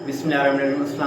अस्सलाम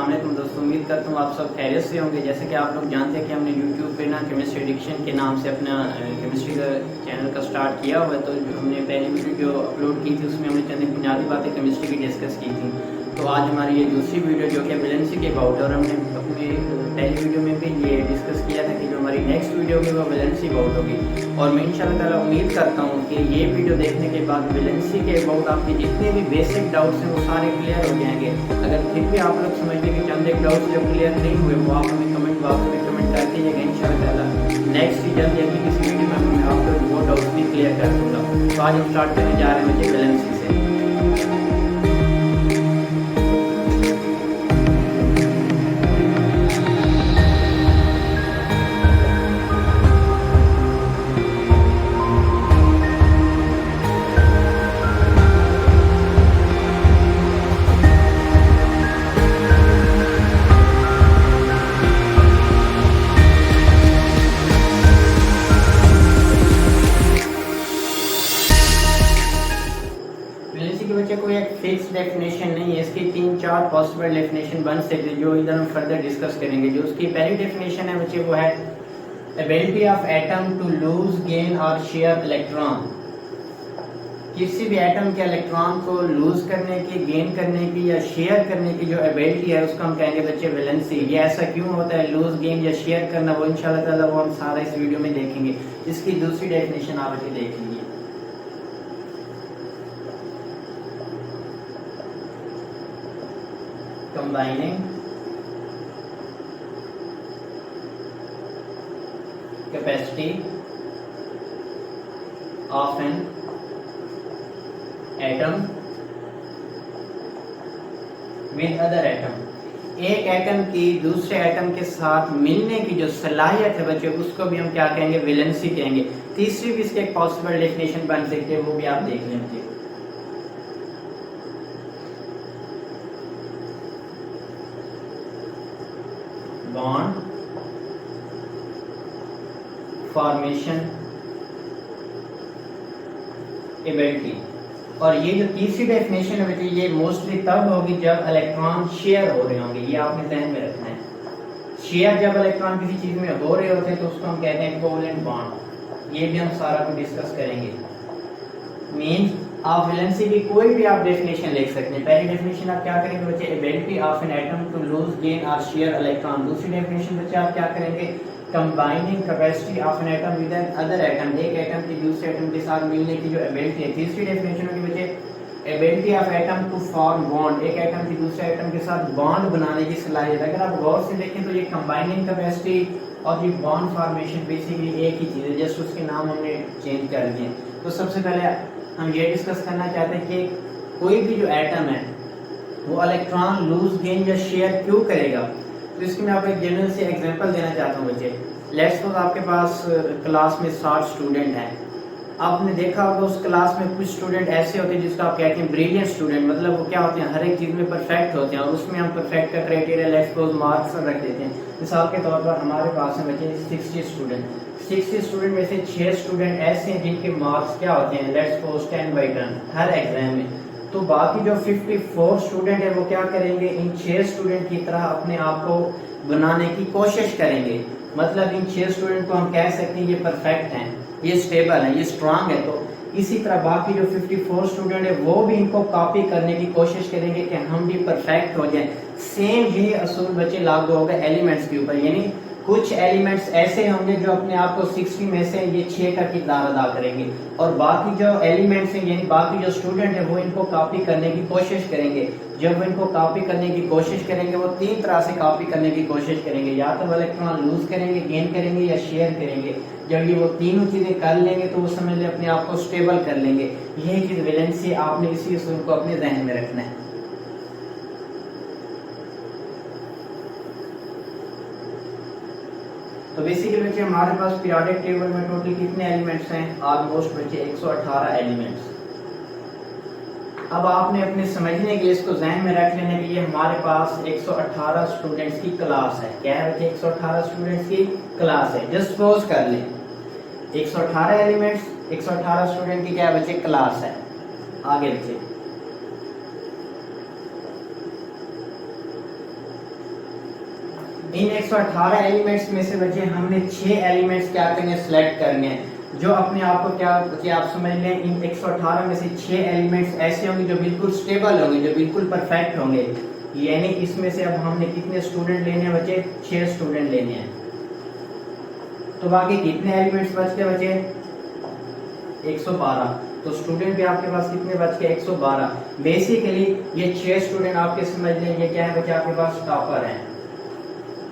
वालेकुम दोस्तों, उम्मीद करता हूँ आप सब खैरियत से होंगे। जैसे कि आप लोग जानते हैं कि हमने यूट्यूब पे ना केमिस्ट्री एडिक्शन के नाम से अपना केमिस्ट्री का चैनल का स्टार्ट किया हुआ है। तो हमने पहली वीडियो जो अपलोड की थी उसमें हमने चंद बुनियादी बातें केमिस्ट्री की डिस्कस की थी। तो आज हमारी ये दूसरी वीडियो जो कि वैलेंसी के अबाउट, और हमने अपनी पहली वीडियो में भी ये डिस्कस किया था कि जो हमारी नेक्स्ट वीडियो होगी वो वैलेंसी अबाउट होगी। और मैं इंशाल्लाह ताला उम्मीद करता हूँ कि ये वीडियो देखने के बाद वैलेंसी के अबाउट आपके जितने भी बेसिक डाउट्स हैं वो सारे क्लियर हो जाएंगे। अगर फिर भी आप लोग समझते हैं कि चंद एक डाउट्स जो क्लियर नहीं हुए वो आप हमें कमेंट बॉक्स में कमेंट कर दीजिएगा। इंशाल्लाह ताला नेक्स्ट जल्द या किसी वीडियो में मैं आप लोग वो डाउट्स भी क्लियर कर दूँगा। तो आज हम स्टार्ट करने जा रहे हैं वैलेंसी से। वैलेंसी के बच्चे कोई एक फिक्स डेफिनेशन नहीं है, इसकी 3-4 पॉसिबल डेफिनेशन बन सकती है जो इधर हम फर्दर डिस्कस करेंगे। जो उसकी पहली डेफिनेशन है बच्चे वो है ability of atom to lose gain और शेयर इलेक्ट्रॉन। किसी भी एटम के इलेक्ट्रॉन को लूज करने की, गेन करने की या शेयर करने की जो एबिलिटी है उसको हम कहेंगे बच्चे वैलेंसी। ये ऐसा क्यों होता है लूज, गेन या शेयर करना, वो इंशाल्लाह ताला वो हम सारा इस वीडियो में देखेंगे। इसकी दूसरी डेफिनेशन आप बच्चे देख लीजिए। Combining capacity of an atom with other atom। एक एटम की दूसरे एटम के साथ मिलने की जो सलाहियत है बच्चे उसको भी हम क्या कहेंगे, वैलेंसी कहेंगे। तीसरी भी इसके एक पॉसिबल डेफिनेशन बन सकती है, वो भी आप देख लेंगे। Bond formation ability. और ये जो तीसरी डेफिनेशन है बेटे ये मोस्टली तब होगी जब इलेक्ट्रॉन शेयर हो रहे होंगे। ये आपने ध्यान में रखना है। शेयर जब इलेक्ट्रॉन किसी चीज में हो रहे होते हैं तो उसको हम कहते हैं कोवेलेंट बॉन्ड। ये भी हम सारा कुछ डिस्कस करेंगे। मींस आप वैलेंसी की कोई भी आप डेफिनेशन लिख सकते हैं। पहली डेफिनेशन आप क्या करेंगे बच्चे, ability of an atom to lose, gain और शेयर इलेक्ट्रॉन। दूसरी डेफिनेशन बच्चे आप क्या करेंगे, combining capacity of an atom with an other atom. एक एटम की दूसरे एटम के साथ मिलने की जो एबिलिटी है। तीसरी डेफिनेशन होगी बच्चे ability of atom to form bond. एक एटम की दूसरे एटम के साथ बॉन्ड बनाने की सलाहियत। अगर आप गौर से देखें तो ये कंबाइनिंग कैपेसिटी और ये बॉन्ड फॉर्मेशन बेसिकली एक ही चीज है, जस्ट उसके नाम हमने चेंज कर दिए। तो सबसे पहले हम ये डिस्कस करना चाहते हैं कि कोई भी जो एटम है वो इलेक्ट्रॉन लूज, गेन या शेयर क्यों करेगा। तो इसकी मैं आपको एक जनरल से एग्जांपल देना चाहता हूँ बच्चे। लेट्स सपोज आपके पास क्लास में 60 स्टूडेंट हैं। आपने देखा होगा उस क्लास में कुछ स्टूडेंट ऐसे होते हैं जिसको आप कहते हैं ब्रिलियंट स्टूडेंट, मतलब वो क्या होते हैं हर एक चीज में परफेक्ट होते हैं। और उसमें हम परफेक्ट का क्राइटेरिया लेट्स सपोज मार्क्स रख देते हैं। मिसाल के तौर पर हमारे पास में बच्चे 60 स्टूडेंट में से 6 स्टूडेंट ऐसे हैं जिनके मार्क्स क्या होते हैं लेट्स सपोज 10/10 हर एग्जाम में। तो बाकी जो 54 स्टूडेंट है वो क्या करेंगे, इन 6 स्टूडेंट की तरह अपने आप को बनाने की कोशिश करेंगे। मतलब इन 6 स्टूडेंट को हम कह सकते हैं ये परफेक्ट हैं, ये स्टेबल है, ये स्ट्रांग है। तो इसी तरह बाकी जो 54 स्टूडेंट है वो भी इनको कॉपी करने की कोशिश करेंगे कि हम भी परफेक्ट हो जाएं। सेम यही असूल बच्चे लागू होगा एलिमेंट्स के ऊपर। यानी कुछ एलिमेंट्स ऐसे होंगे जो अपने आप को 60 में से ये 6 का किरदार अदा करेंगे, और बाकी जो एलिमेंट्स हैं यानी बाकी जो स्टूडेंट है वो इनको कॉपी करने की कोशिश करेंगे। जब वो इनको कॉपी करने की कोशिश करेंगे वो 3 तरह से कॉपी करने की कोशिश करेंगे, या तो वो इलेक्ट्रॉन लूज करेंगे, गेन करेंगे या शेयर करेंगे। जब ये वो तीनों चीजें कर लेंगे तो वो समझ ले अपने आप को स्टेबल कर लेंगे। यही चीज वैलेंसी, आपने इसी असूल को अपने ध्यान में रखना है। तो बेसिकली बच्चे हमारे पास पीरियोडिक टेबल में टोटल कितने एलिमेंट्स हैं, ऑलमोस्ट बच्चे 118 एलिमेंट्स। अब आपने अपने समझने के लिए इसको ध्यान में रख लेना कि ये हमारे पास 118 स्टूडेंट्स की क्लास है। क्या है बच्चे, 118 स्टूडेंट्स की क्लास है। जस्ट सपोज कर लें 118 एलिमेंट्स, 118 स्टूडेंट की क्या बच्चे क्लास है। आगे बच्चे इन 118 एलिमेंट्स में से बच्चे हमने 6 एलिमेंट्स क्या करने सेलेक्ट करने हैं जो अपने आप को क्या बच्चे आप समझ लें, इन 118 में से 6 एलिमेंट्स ऐसे होंगे जो बिल्कुल स्टेबल होंगे, जो बिल्कुल परफेक्ट होंगे। यानी इसमें से अब हमने कितने स्टूडेंट लेने हैं बच्चे? 6 स्टूडेंट लेने हैं। तो बाकी कितने एलिमेंट्स बच गए बच्चे? 112। तो स्टूडेंट भी आपके पास कितने बच गए? 112। बेसिकली ये 6 स्टूडेंट आपके समझ लें, ये क्या है बच्चे? आपके पास टॉपर हैं।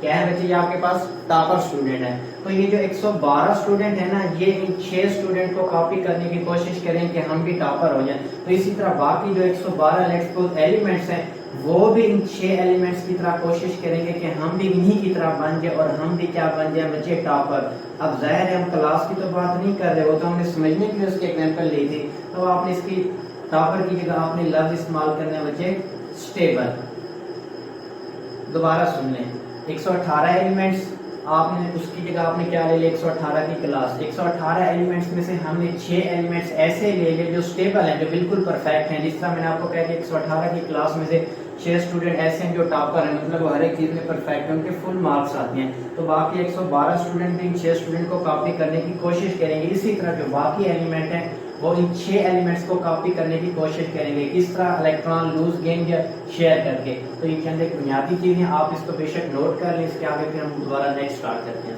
क्या है बच्चे? ये आपके पास टॉपर स्टूडेंट है। तो ये जो 112 स्टूडेंट है ना, ये इन 6 स्टूडेंट को कॉपी करने की कोशिश करें कि हम भी टॉपर हो जाएं। तो इसी तरह बाकी जो 112 एलिमेंट्स हैं वो भी इन 6 एलिमेंट्स की तरह कोशिश करेंगे कि हम भी इन्हीं की तरह बन जाए और हम भी क्या बन जाए बच्चे? टॉपर। अब जाहिर है हम क्लास की तो बात नहीं कर रहे, वो तो हमने समझने के लिए उसके एग्जांपल ली थी। तो आपने इसकी टॉपर की जगह आपने लफ्ज इस्तेमाल करने बच्चे स्टेबल। दोबारा सुन लें, 118 एलिमेंट्स आपने उसकी जगह आपने क्या ले लिया? 118 की क्लास। 118 एलिमेंट्स में से हमने 6 एलिमेंट्स ऐसे ले लिए जो स्टेबल हैं, जो बिल्कुल परफेक्ट हैं। जिस तरह मैंने आपको कहा कि 118 की क्लास में से 6 स्टूडेंट ऐसे हैं जो टॉपर हैं, मतलब वो हर एक चीज में परफेक्ट है, उनके फुल मार्क्स आते हैं। तो बाकी 112 स्टूडेंट भी इन 6 स्टूडेंट को कॉपी करने की कोशिश करेंगे। इसी तरह जो बाकी एलिमेंट हैं वो इन 6 एलिमेंट्स को कॉपी करने की कोशिश करेंगे। किस तरह? इलेक्ट्रॉन लूज गेन या शेयर करके। तो ये चंद एक बुनियादी चीजें, आप इसको बेशक नोट कर लें। इसके आगे फिर हम दोबारा नेक्स्ट स्टार्ट करते हैं।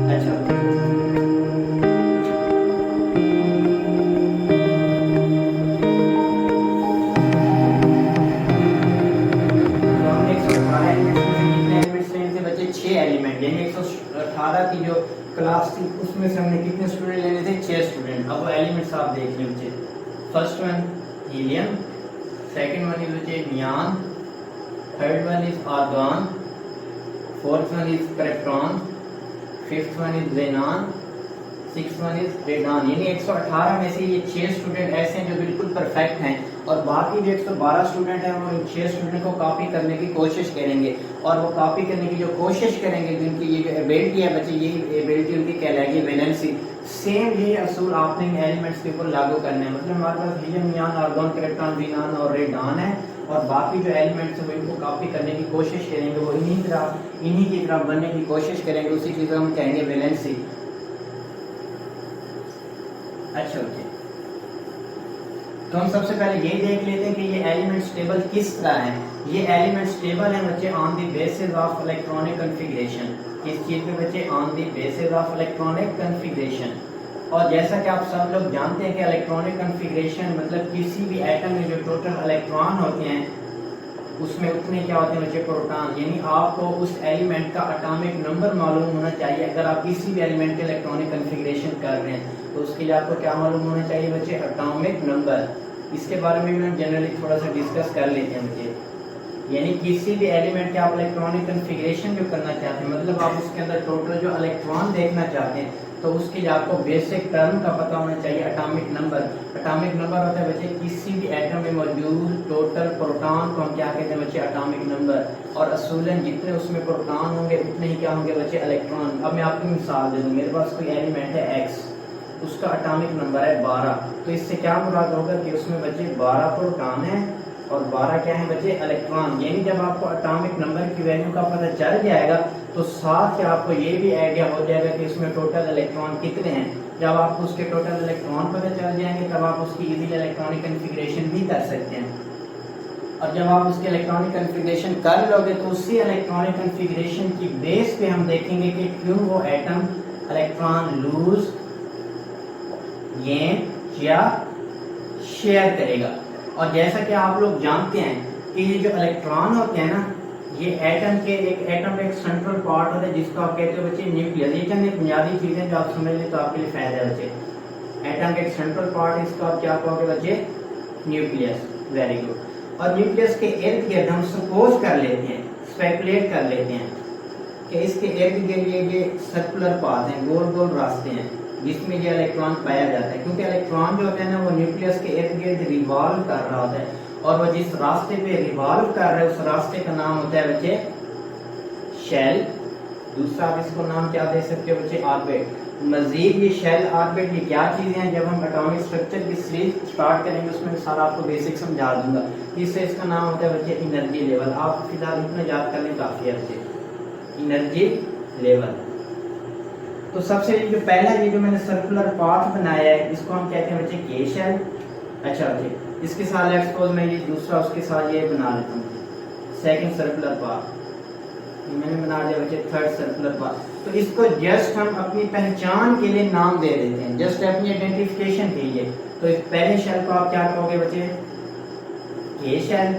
अच्छा, तो हमने 118 एलिमेंट्स में से कितने एलिमेंट्स लेने थे बच्चे? 6 एलिमेंट। यानी 118 की जो क्लास थी उसमें से हमने कितने स्टूडेंट लेने थे? 6 स्टूडेंट। अब वो एलिमेंट्स आप देख लें बच्चे। First one helium, second one is बच्चे neon, third one is argon, fourth one is krypton, fifth one is xenon, sixth one is radon. यानी 118 में से ये 6 स्टूडेंट ऐसे हैं जो बिल्कुल परफेक्ट हैं और बाकी जो 112 स्टूडेंट हैं वो इन 6 स्टूडेंट को कॉपी करने की कोशिश करेंगे। और वो कॉपी करने की जो कोशिश करेंगे, जिनकी ये जो एबिलिटी है बच्चे, ये एबिलिटी उनकी कहलाएगी वैलेंसी। सेम ये असूल आपने इन एलिमेंट्स के ऊपर लागू करने हैं। मतलब हमारे पास helium, neon, argon, krypton, xenon और रेडॉन है और बाकी जो एलिमेंट्स हैं वो इनको कॉपी करने की कोशिश करेंगे, वो इन्हीं की तरह बनने की कोशिश करेंगे। उसी चीज़ को हम कहेंगे वैलेंसी। अच्छा ओके, तो हम सबसे पहले ये देख लेते हैं कि ये एलिमेंट स्टेबल किस तरह है। ये एलिमेंट स्टेबल है बच्चे on the basis of electronic configuration. किस चीज पे बच्चे? On the basis of electronic configuration. और जैसा कि आप सब लोग जानते हैं कि इलेक्ट्रॉनिक कॉन्फ़िगरेशन मतलब किसी भी एटम में जो टोटल इलेक्ट्रॉन होते हैं उसमें उतने क्या होते हैं बच्चे? प्रोटॉन। यानी आपको उस एलिमेंट का एटॉमिक नंबर मालूम होना चाहिए। अगर आप किसी भी एलिमेंट के इलेक्ट्रॉनिक कॉन्फ़िगरेशन कर रहे हैं तो उसके लिए आपको क्या मालूम होना चाहिए बच्चे? Atomic number. इसके बारे में भी हम जनरली थोड़ा सा डिस्कस कर लेते हैं बच्चे। यानी किसी भी एलिमेंट के आप इलेक्ट्रॉनिक कॉन्फ़िगरेशन जो करना चाहते हैं, मतलब आप उसके अंदर टोटल जो इलेक्ट्रॉन देखना चाहते हैं, तो उसके लिए आपको बेसिक टर्म का पता होना चाहिए, एटॉमिक नंबर। एटॉमिक नंबर होता है बच्चे किसी भी एटम में मौजूद टोटल प्रोटॉन को हम क्या कहते हैं बच्चे? Atomic number. और असूलन जितने उसमें प्रोटॉन होंगे उतने ही क्या होंगे बच्चे? इलेक्ट्रॉन। अब मैं आपको मिसाल दे दूं, मेरे पास कोई एलिमेंट है X, उसका एटॉमिक नंबर है 12। तो इससे क्या मुराद होगा कि उसमें बच्चे 12 प्रोटॉन है और 12 क्या है बच्चे? इलेक्ट्रॉन। यानी जब आपको एटॉमिक नंबर की वैल्यू का पता चल जाएगा तो साथ ही आपको ये भी आइडिया हो जाएगा कि इसमें टोटल इलेक्ट्रॉन कितने हैं। जब आपको उसके टोटल इलेक्ट्रॉन पता चल जाएंगे तब आप उसकी इजीली इलेक्ट्रॉनिक कॉन्फ़िगरेशन भी कर सकते हैं। और जब आप उसकी इलेक्ट्रॉनिक कॉन्फ़िगरेशन कर लोगे तो उसी इलेक्ट्रॉनिक कॉन्फ़िगरेशन की बेस पे हम देखेंगे कि क्यों वो एटम इलेक्ट्रॉन लूज, गेन या शेयर करेगा। और जैसा कि आप लोग जानते हैं कि ये जो इलेक्ट्रॉन होते हैं ना, ये एटम का एक सेंट्रल पार्ट होता है जिसको आप कहते हो बच्चे न्यूक्लियस। ये चंद एक बुनियादी चीजें जो आप समझ लें तो आपके लिए फायदा है बच्चे। एटम का एक सेंट्रल पार्ट है, इसको आप क्या कहोगे बच्चे? न्यूक्लियस। Very good. और न्यूक्लियस के इर्द गिर्द हम सपोज कर लेते हैं, स्पेकुलेट कर लेते हैं कि इसके इर्द गिर्द ये सर्कुलर पाथ हैं, गोल गोल रास्ते हैं जिसमें ये इलेक्ट्रॉन पाया जाता है। क्योंकि इलेक्ट्रॉन जो होता है ना वो न्यूक्लियस के इर्द गिर्द रिवॉल्व कर रहा होता है और वो जिस रास्ते पे रिवॉल्व कर रहा है उस रास्ते का नाम होता है बच्चे शेल। दूसरा आप इसको नाम क्या दे सकते हो बच्चे? ऑर्बिट। मजीद ये शेल ऑर्बिट ये क्या चीज़ें हैं, जब हम एटॉमिक स्ट्रक्चर की सीरीज स्टार्ट करेंगे उसमें सारा आपको बेसिक समझा दूंगा। इससे इसका नाम होता है बच्चे एनर्जी लेवल। आप फिलहाल इतना याद कर लें काफ़ी है बच्चे, एनर्जी लेवल। तो सबसे जो पहला ये जो मैंने सर्कुलर पाथ बनाया है इसको हम कहते हैं बच्चे के शेल। अच्छा बच्चे इसके साथ लेट्स सपोज मैं ये दूसरा उसके साथ ये बना लेता हूँ सेकंड सर्कुलर पाथ, मैंने बना दिया बच्चे थर्ड सर्कुलर पाथ। तो इसको जस्ट हम अपनी पहचान के लिए नाम दे देते हैं, जस्ट अपनी आइडेंटिफिकेशन के लिए। तो इस पहले शेल को आप क्या कहोगे बच्चे, के शेल।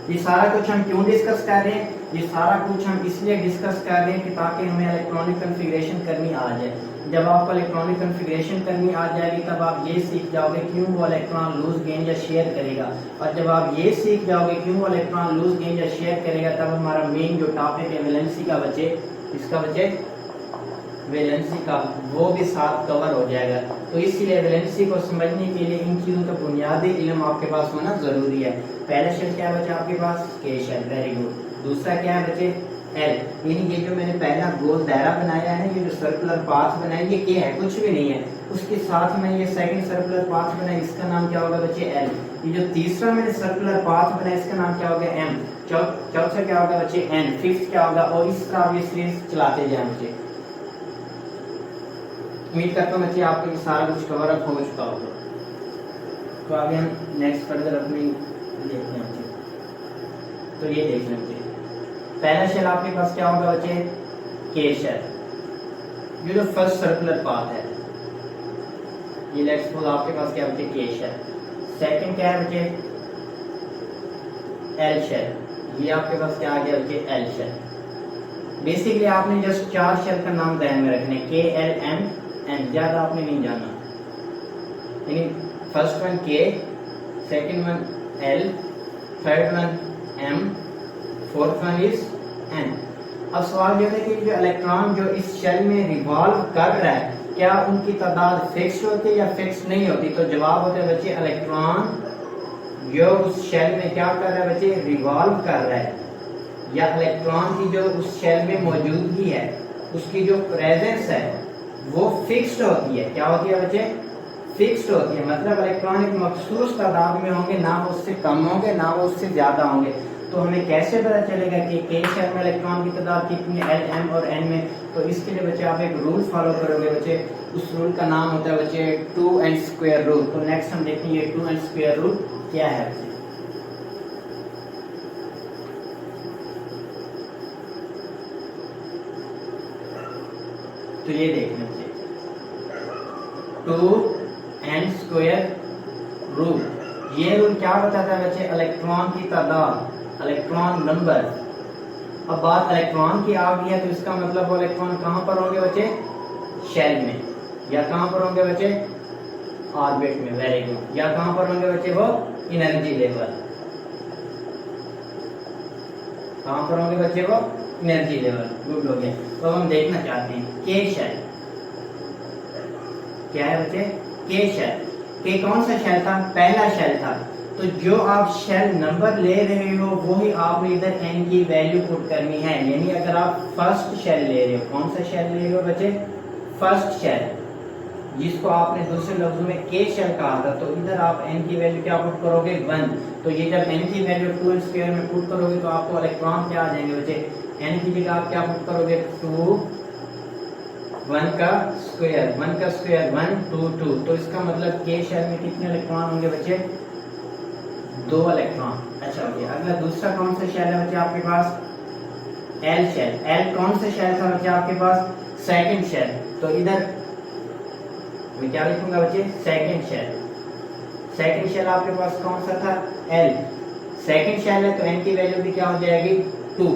ये सारा कुछ हम क्यों डिस्कस कर रहे हैं, ये सारा कुछ हम इसलिए डिस्कस कर रहे हैं कि ताकि हमें इलेक्ट्रॉनिक कॉन्फ़िगरेशन करनी आ जाए। जब आपको इलेक्ट्रॉनिक कॉन्फ़िगरेशन करनी आ जाएगी तब आप ये सीख जाओगे क्यों वो इलेक्ट्रॉन लूज गेन या शेयर करेगा। और जब आप ये सीख जाओगे क्यों वो इलेक्ट्रॉन लूज गेन या शेयर करेगा तब हमारा मेन जो टॉपिक है वैलेंसी का बच्चे, इसका बच्चे वैलेंसी का, वो भी साथ कवर हो जाएगा। तो इसलिए वैलेंसी को समझने के लिए इन चीज़ों का बुनियादी इल्म आपके पास होना ज़रूरी है। पहला शेल क्या है बच्चे आपके पास, के शेल, वेरी गुड। दूसरा क्या है बच्चे, एल, यानी ये जो मैंने पहला गोल दायरा बनाया है, ये जो सर्कुलर पाथ बनाया ये क्या है, कुछ भी नहीं है। उसके साथ में ये सेकंड सर्कुलर पाथ बनाया, इसका नाम क्या होगा बच्चे, एल। ये जो तीसरा मैंने सर्कुलर पाथ बनाया इसका नाम क्या होगा, एम। चौथा क्या होगा बच्चे, एन। फिफ्थ क्या होगा, और इस तरह आप ये सीरीज चलाते जाएं बच्चे। उम्मीद करता हूँ बच्चे आपको ये सारा कुछ कवर अप हो चुका होगा। तो आगे हम नेक्स्ट फर्दर अपनी देखते हैं। तो ये देख लें बच्चे, पहला शेल आपके पास क्या होगा बच्चे, के शेल। ये जो फर्स्ट सर्कुलर पाथ है ये लेट्स सपोज आपके पास क्या बच्चे, के शेल। सेकंड क्या है बच्चे, एल शेल। ये आपके पास क्या आ गया बच्चे, एल शेल। बेसिकली आपने जस्ट 4 शेल का नाम ध्यान में रखने, के एल एम एन, ज्यादा आपने नहीं जाना। यानी first one K, second one L, third one M, fourth one is N. अब सवाल ये है कि जो इलेक्ट्रॉन जो इस शेल में रिवॉल्व कर रहा है क्या उनकी तादाद फिक्स होती है या फिक्स नहीं होती। तो जवाब होता है बच्चे, इलेक्ट्रॉन जो उस शेल में क्या कर रहा है बच्चे, रिवॉल्व कर रहा है, या इलेक्ट्रॉन की जो उस शेल में मौजूदगी है उसकी जो प्रेजेंस है वो फिक्स्ड होती है। क्या होती है बच्चे, फिक्स्ड होती है। मतलब इलेक्ट्रॉन एक मखसूस तादाद में होंगे, ना वो उससे कम होंगे ना वो उससे ज्यादा होंगे। तो हमें कैसे पता चलेगा कि के शेल में इलेक्ट्रॉन की तादाद कितनी है, एल, एम और एन में। तो इसके लिए बच्चे आप एक रूल फॉलो करोगे बच्चे, उस रूल का नाम होता है बच्चे 2 एंड स्क्वायर रूल। तो नेक्स्ट हम देखेंगे 2 एंड स्क्वायर रूल क्या है बच्चे। तो ये देखना चाहिए 2 एंड स्क्वायर रूल। ये रूल क्या बताता है बच्चे, इलेक्ट्रॉन की तादाद, इलेक्ट्रॉन नंबर। अब बात इलेक्ट्रॉन की आ गई है तो इसका मतलब वो इलेक्ट्रॉन कहां पर होंगे बच्चे, शेल में, या कहां पर होंगे बच्चे, ऑर्बिट में, वेरी गुड। या कहां पर होंगे बच्चे, वो एनर्जी लेवल। कहां पर होंगे बच्चे, वो एनर्जी लेवल, गुड हो गया। तो हम देखना चाहते हैं के शेल क्या है बच्चे, के शेल। के कौन सा शेल था, पहला शेल था। तो जो आप शेल नंबर ले रहे हो वो ही आपने इधर एन की वैल्यू पुट करनी है। यानी अगर आप फर्स्ट शेल ले रहे हो, कौन सा शेल ले रहे हो बच्चे, फर्स्ट शेल, जिसको आपने दूसरे लफ्जों में के शेल कहा था, तो इधर आप एन की वैल्यू क्या पुट करोगे, 1। तो ये जब एन की वैल्यू 2 स्क्वायर में पुट करोगे तो आपको इलेक्ट्रॉन क्या आ जाएंगे बच्चे, एन की जगह आप क्या पुट करोगे, 2, 1 का स्क्वायर 1 1 2 2। तो इसका मतलब के शेल में कितने इलेक्ट्रॉन होंगे बच्चे, 2 इलेक्ट्रॉन। अच्छा ओके, अगला दूसरा कौन सा शेल है बच्चे आपके पास, एल शेल। एल कौन सा शेल था बच्चे आपके पास, सेकंड शेल। तो इधर मैं क्या लिखूंगा बच्चे, सेकंड शेल। सेकंड शेल आपके पास कौन सा था, एल। सेकंड शेल है तो एन की वैल्यू भी क्या हो जाएगी, 2।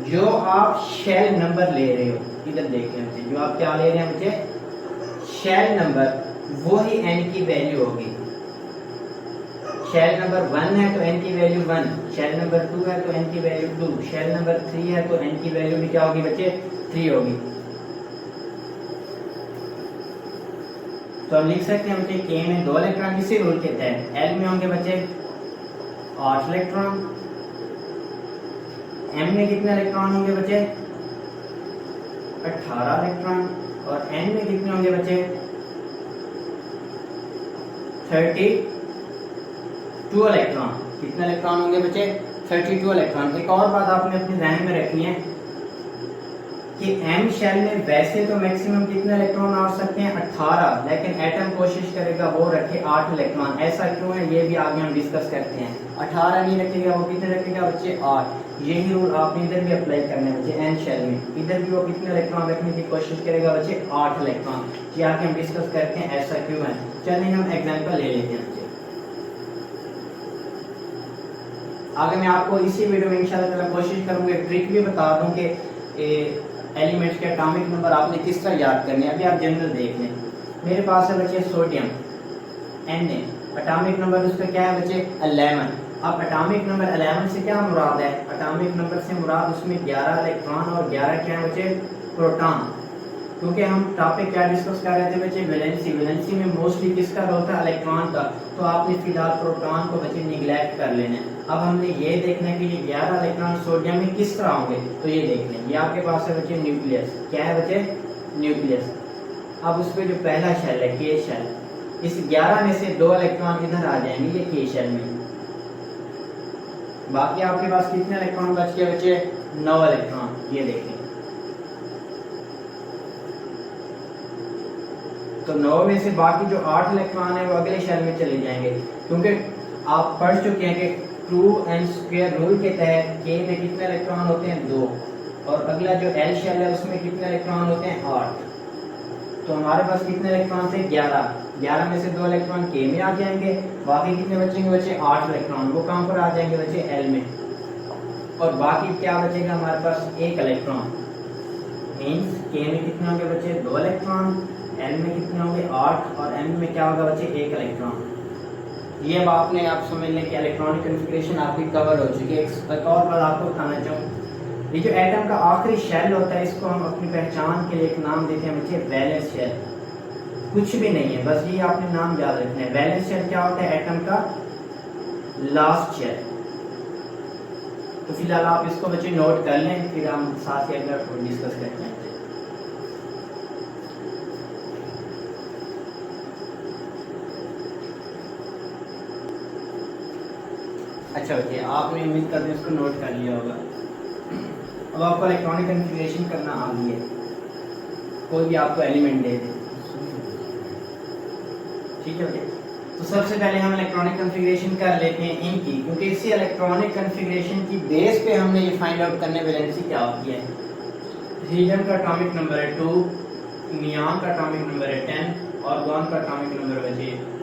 जो आप शेल नंबर ले रहे हो, इधर देखिए बच्चे, जो आप क्या ले रहे हैं बच्चे, शेल नंबर, वो ही एन की वैल्यू होगी। शेल नंबर 1 है तो एन की वैल्यू 1, शेल नंबर 2 है तो एन की वैल्यू 2, शेल नंबर 3 है तो एन की वैल्यू भी क्या होगी बच्चे, 3 होगी। तो हम लिख सकते हैं बच्चे के में 2 इलेक्ट्रॉन इसी रूल के तहत। एल में होंगे बच्चे 8 इलेक्ट्रॉन, एम में कितने इलेक्ट्रॉन होंगे बच्चे, 18 इलेक्ट्रॉन, और n में कितने होंगे बच्चे 32 इलेक्ट्रॉन। कितने इलेक्ट्रॉन होंगे बच्चे 32 इलेक्ट्रॉन। एक और बात आपने अपने ध्यान में रखनी है कि m शेल में वैसे तो मैक्सिमम कितने इलेक्ट्रॉन आ सकते हैं 18, लेकिन एटम कोशिश करेगा वो रखे 8 इलेक्ट्रॉन। ऐसा क्यों है ये भी आगे हम डिस्कस करते हैं। 18 नहीं रखेगा वो कितने रखेगा बच्चे 8। यही रूल आपने इधर भी अप्लाई करने बच्चे n शेल में, इधर भी वो कितने इलेक्ट्रॉन रखने की कोशिश करेगा बच्चे 8 इलेक्ट्रॉन। ये आगे हम डिस्कस करते हैं ऐसा क्यों है। चलिए हम एग्जांपल ले लेते हैं बच्चे। आगे मैं आपको इसी वीडियो में इंशाल्लाह कोशिश करूंगा ट्रिक भी बता दूं कि एलिमेंट्स के एटॉमिक नंबर आपने किस तरह याद करने हैं। अभी आप जनरल देख लें, मेरे पास है बच्चे सोडियम Na, एटॉमिक नंबर उसका क्या है बच्चे 11। अब एटॉमिक नंबर 11 से क्या मुराद है, एटॉमिक नंबर से मुराद उसमें 11 इलेक्ट्रॉन और 11 क्या है बच्चे प्रोटॉन। क्योंकि हम टॉपिक क्या डिस्कस कर रहे थे बच्चे वैलेंसी। वैलेंसी में मोस्टली किसका होता है इलेक्ट्रॉन का, तो आपने फिलहाल प्रोटॉन को बच्चे निगलेक्ट कर लेना है। अब हमने ये देखना है कि ये 11 इलेक्ट्रॉन सोडियम में किस तरह होंगे, तो ये देख लें। ये आपके पास है बच्चे न्यूक्लियस, क्या है बच्चे न्यूक्लियस। अब उस पर जो पहला शेल है के शेल, इस 11 में से 2 इलेक्ट्रॉन इधर आ जाएंगे ये के शेल में। बाकी आपके पास कितने इलेक्ट्रॉन बच गए बच्चे 9 इलेक्ट्रॉन। ये देखें तो 9 में से बाकी जो 8 इलेक्ट्रॉन है वो अगले शेल में चले जाएंगे। क्योंकि आप पढ़ चुके हैं कि 2n² रूल के तहत k में कितने इलेक्ट्रॉन होते हैं 2, और अगला जो l शेल है उसमें कितने इलेक्ट्रॉन होते हैं 8। तो हमारे पास कितने इलेक्ट्रॉन थे 11 में से 2 इलेक्ट्रॉन k में आ जाएंगे। बाकी कितने बचेंगे बच्चे 8 इलेक्ट्रॉन, वो कहां पर आ जाएंगे बच्चे l में। और बाकी क्या बचेगा हमारे पास 1 इलेक्ट्रॉन। मींस k में कितने होंगे बच्चे 2 इलेक्ट्रॉन, l में कितने होंगे 8, और m में क्या होगा बच्चे 1 इलेक्ट्रॉन। ये अब आपने आप समझ लें कि इलेक्ट्रॉनिक कॉन्फ़िगरेशन आपकी कवर हो चुकी है। एक और बात आपको बताना चाहूँ, ये जो एटम का आखिरी शेल होता है इसको हम अपनी पहचान के लिए एक नाम देते हैं बच्चे वैलेंस शेल। कुछ भी नहीं है, बस ये आपने नाम याद रखना है। वैलेंस शेल क्या होता है एटम का लास्ट शेल। तो फिलहाल आप इसको बच्चे नोट कर लें, फिर हम साथ ही अगला डिस्कस करते हैं। अच्छा ओके, आपने उम्मीद करते हैं इसको नोट कर लिया होगा। अब आपको इलेक्ट्रॉनिक कॉन्फ़िगरेशन करना आ गई है। कोई भी आपको एलिमेंट दे दे, ठीक है ओके। तो सबसे पहले हम इलेक्ट्रॉनिक कॉन्फ़िगरेशन कर लेते हैं इनकी, क्योंकि इसी इलेक्ट्रॉनिक कॉन्फ़िगरेशन की बेस पे हमने ये फाइंड आउट करने वैलेंसी क्या होती है। हीलियम का एटॉमिक नंबर है 2, नियॉन का एटॉमिक नंबर है 10, आर्गन का एटॉमिक नंबर है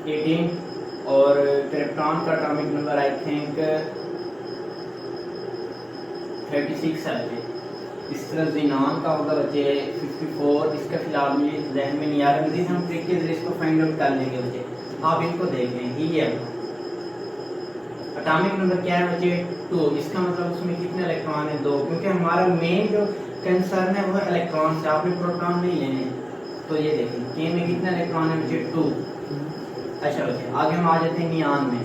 18, और क्रिप्टॉन का एटॉमिक नंबर आई थिंक 36 है। इस तरह ज़ीनॉन का होगा बच्चे 54। इसका फिलहाल मुझे जहन में नहीं आ रहा, मज़ीद हम ट्रिक के जरिए इसको फाइंड आउट कर लेंगे बच्चे। आप इनको देख लें। हीलियम एटॉमिक नंबर क्या है बच्चे 2, इसका मतलब उसमें कितने इलेक्ट्रॉन है 2, क्योंकि हमारा मेन जो कंसर्न है वो है इलेक्ट्रॉन से, आपने प्रोटॉन नहीं लेने। तो ये देखें के में कितने इलेक्ट्रॉन है बच्चे 2। अच्छा बच्चे आगे हम आ जाते हैं नियॉन में।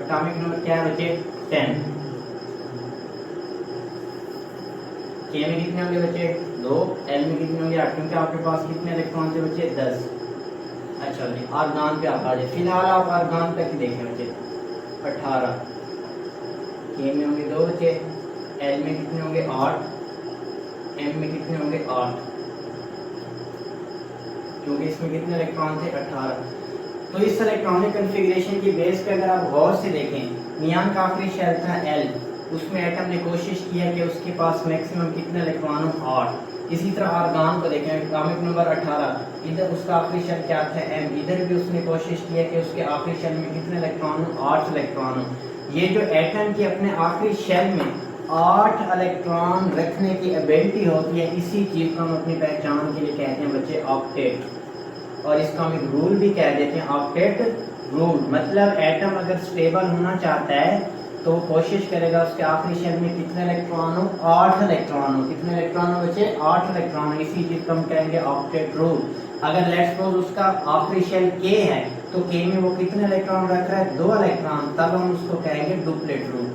एटॉमिक नंबर क्या है बच्चे 10। के में कितने होंगे बच्चे 2, एल में कितने होंगे 8, क्योंकि आपके पास कितने इलेक्ट्रॉन थे बच्चे 10। अच्छा बच्चे आर्गन पे आप आ जाए। फिलहाल आप आर्गन तक देखें बच्चे 18। के में होंगे 2 बच्चे, एल में कितने होंगे 8, एम में कितने होंगे 8, क्योंकि इसमें कितने इलेक्ट्रॉन थे 18। तो इस इलेक्ट्रॉनिक कॉन्फ़िगरेशन की बेस पे अगर आप गौर से देखें, नियॉन का आखिरी शेल था L, उसमें एटम ने कोशिश किया कि उसके पास मैक्सिमम कितने इलेक्ट्रॉन हो 8। इसी तरह आर्गन को देखें एटॉमिक नंबर 18, इधर उसका आखिरी शेल क्या था M, इधर भी उसने कोशिश किया कि उसके आखिरी शेल में कितने इलेक्ट्रॉन हो 8 इलेक्ट्रॉन हो। ये जो एटम की अपने आखिरी शेल में 8 इलेक्ट्रॉन रखने की एबिलिटी होती है, इसी चीज को हम अपनी पहचान के लिए कहते हैं बच्चे ऑक्टेट, और इसका हम एक रूल भी कह देते हैं ऑक्टेट रूल। मतलब एटम अगर स्टेबल होना चाहता है तो वो कोशिश करेगा उसके आखिरी शेल में कितने इलेक्ट्रॉन हो 8 इलेक्ट्रॉन हो। कितने इलेक्ट्रॉन हो बच्चे 8 इलेक्ट्रॉन हो, इसी चीज को हम कहेंगे ऑक्टेट रूल। अगर लेट्स सपोज उसका आखिरी शेल K है तो K में वो कितने इलेक्ट्रॉन रख रहा है 2 इलेक्ट्रॉन, तब हम उसको कहेंगे डुप्लेट रूल।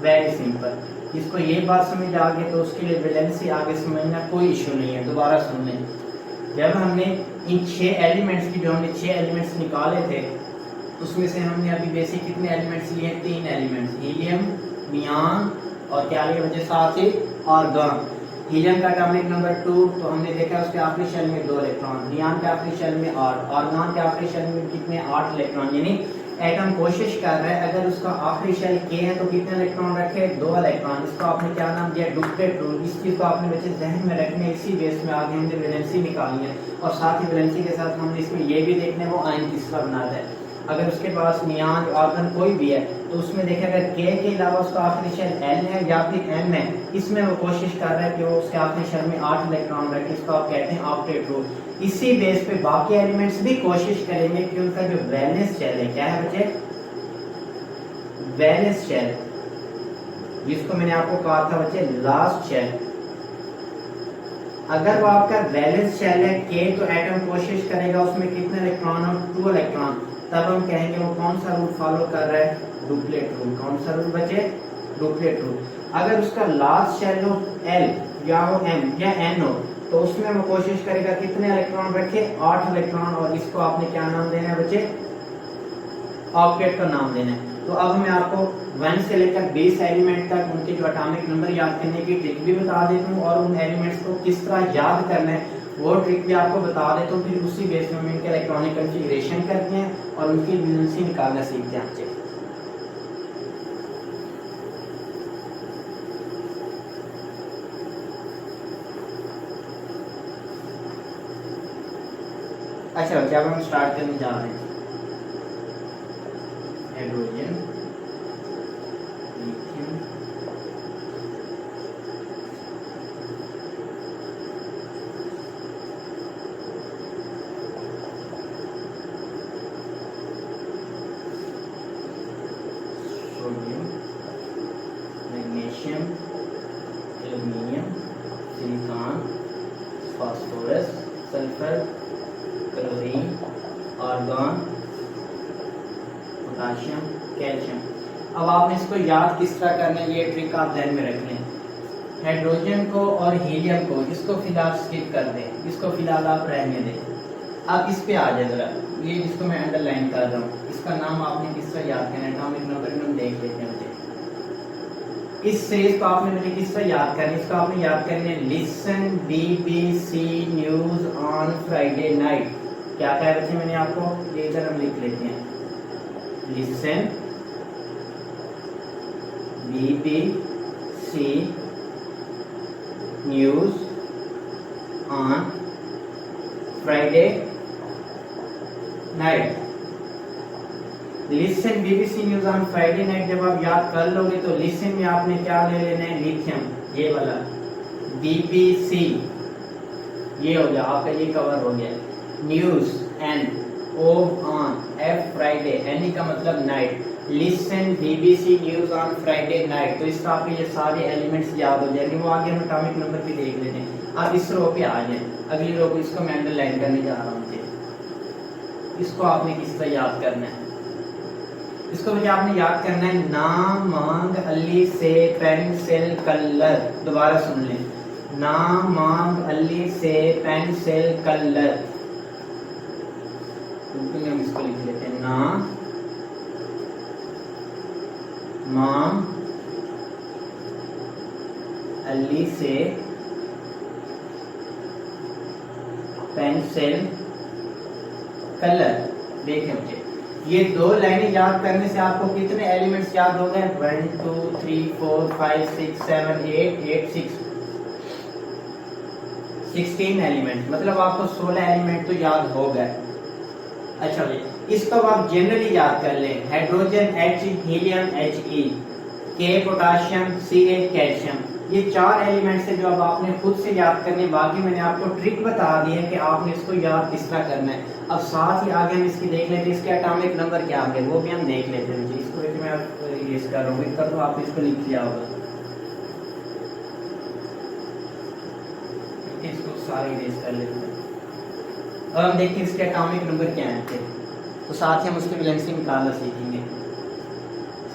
Very simple. इसको ये बात समझ आ गई तो उसके लिए वैलेंसी आगे समझना कोई इशू नहीं है। दोबारा सुन लें, जब हमने इन 6 एलिमेंट्स की जो हमने 6 एलिमेंट्स निकाले थे उसमें से हमने अभी बेसिक कितने एलिमेंट्स लिए? 3 एलिमेंट्स, हीलियम, नियान और क्या लिए बचे साथ ही? आर्गन। हीलियम का एटॉमिक नंबर 2, तो हमने देखा उसके आखिरी शेल में 2 इलेक्ट्रॉन, नियान के आखिरी शेल में 8, आर्गन के आखिरी शेल में कितने? 8 इलेक्ट्रॉन। यानी एटम कोशिश कर रहा है अगर उसका आखिरी शेल K है तो कितने इलेक्ट्रॉन रखे? 2 इलेक्ट्रॉन। इसको आपने क्या नाम दिया? Duplet rule. इस चीज को आपने बच्चे जहन में रखने, इसी बेस में आगे हमने वैलेंसी निकालनी है और साथ ही वैलेंसी के साथ हमने इसमें ये भी देखना है वो आयन किसका बनाता है। अगर उसके पास नियान आर्गन कोई भी है तो उसमें देखें अगर K के अलावा उसका आखिरी शेल L है या फिर M है, इसमें वो कोशिश कर रहा है कि वो उसके आखिरी शेल में 8 इलेक्ट्रॉन रखे। इसको आप कहते हैं ऑक्टेट रूल। इसी बेस पे बाकी एलिमेंट्स भी कोशिश करेंगे कि उनका जो वैलेंस शेल है, क्या है बच्चे? वैलेंस शेल, जिसको मैंने आपको कहा था बच्चे लास्ट शेल। अगर वो आपका वैलेंस शेल है K तो एटम कोशिश करेगा उसमें कितने इलेक्ट्रॉन हो? 2 इलेक्ट्रॉन। तब हम कहेंगे वो कौन सा रूल फॉलो कर रहा है? Duplet rule. कौन सा रूल बचे? Duplet rule. अगर उसका लास्ट शेल हो L या हो M या N हो तो उसमें वो कोशिश करेगा कितने इलेक्ट्रॉन रखे? 8 इलेक्ट्रॉन। और इसको आपने क्या नाम देना है बच्चे? ऑक्टेट का नाम देना है। तो अब मैं आपको 1 से लेकर 20 एलिमेंट तक उनके जो एटॉमिक नंबर याद करने की ट्रिक भी बता देता हूँ और उन एलिमेंट्स को किस तरह याद करना है वो ट्रिक भी आपको बता देता हूँ। फिर उसी बेस में इनके इलेक्ट्रॉनिक कॉन्फ़िगरेशन करते हैं और उनकी वैलेंसी निकालना सीखते हैं आपसे। अच्छा, जब हम स्टार्ट करने जा रहे हैं hydrogen, lithium, sodium, magnesium, aluminium, silicon, phosphorus, sulphur, chlorine, argon, potassium, calcium. अब आपने इसको याद किस तरह करना है, ये ट्रिक आप ध्यान में रख लें। हाइड्रोजन को और हीलियम को इसको फिलहाल स्किप कर दें, इसको फिलहाल आप रहने दें। अब इस पे आ जाए जरा, ये जिसको मैं अंडरलाइन कर रहा हूँ इसका नाम आपने किस तरह याद करना है? एटॉमिक नंबर में हम देख लेते हैं मुझे। इस सीरीज को आपने मुझे किस तरह याद करना है? इसको आपने याद करना है listen BBC news on Friday night. क्या कह रहे थे मैंने आपको? ये इधर हम लिख लेते हैं, listen BBC news on Friday night. Listen BBC news on Friday night जब आप याद कर लोगे तो लिसन में आपने क्या ले लेना है? लिथियम, ये वाला BBC, ये हो गया आपका, ये कवर हो गया। News N, O on, F Friday, N का मतलब night. Listen BBC news on Friday night. तो इस तरह आपके ये सारे एलिमेंट्स याद हो जाएंगे। वो आगे हम एटॉमिक नंबर भी देख लेते हैं। अब इस रो पे आ जाए, अगली रो को इसको मैं अंडरलाइन करने जा रहा हूँ। इसको आपने किस तरह याद करना है? इसको मुझे आपने याद करना है नाम, मांग, अली से, पेंसिल, कलर। दोबारा सुन लें, नाम, मांग, अली से, पेंसिल, कलर। हम इसको लिख लेते हैं नाम, मांग, अली से, पेंसिल, कलर। देखें मुझे ये 2 लाइनें याद करने से आपको कितने एलिमेंट्स याद हो गए? 1 2 3 4 5 6 7 8 6 16 एलिमेंट, मतलब आपको 16 एलिमेंट तो याद हो गए। अच्छा जी, इसको आप जनरली याद कर लें। Hydrogen H, helium He, K potassium, Ca calcium. ये 4 एलिमेंट्स है जो अब आपने खुद से याद करने। बाकी मैंने आपको ट्रिक बता दी है कि आपने इसको याद किस तरह करना है। अब साथ ही आगे हम इसकी देख लेते हैं इसके एटॉमिक नंबर क्या होंगे वो भी हम देख लेते हैं। इसको देखिए मैं इरेज कर रहा हूँ, इतना तो आपने इसको लिख लिया होगा। इसको सारे इरेज कर लेते हैं। अब हम देखते हैं इसके एटॉमिक नंबर क्या हैं। तो साथ ही हम उसकी वैलेंसी निकालना सीखेंगे।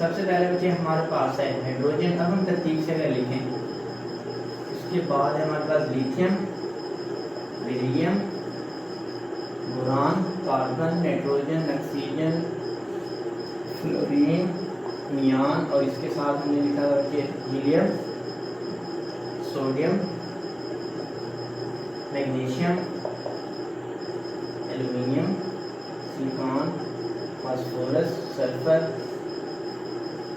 सबसे पहले बच्चे हमारे पास है हाइड्रोजन। अब हम तरतीब से अगर लिखें, उसके बाद है हमारे पास lithium, beryllium, boron, carbon, nitrogen, oxygen, fluorine, neon, और इसके साथ हमने लिखा है बच्चे helium, sodium, magnesium, aluminium, silicon, phosphorus, sulphur,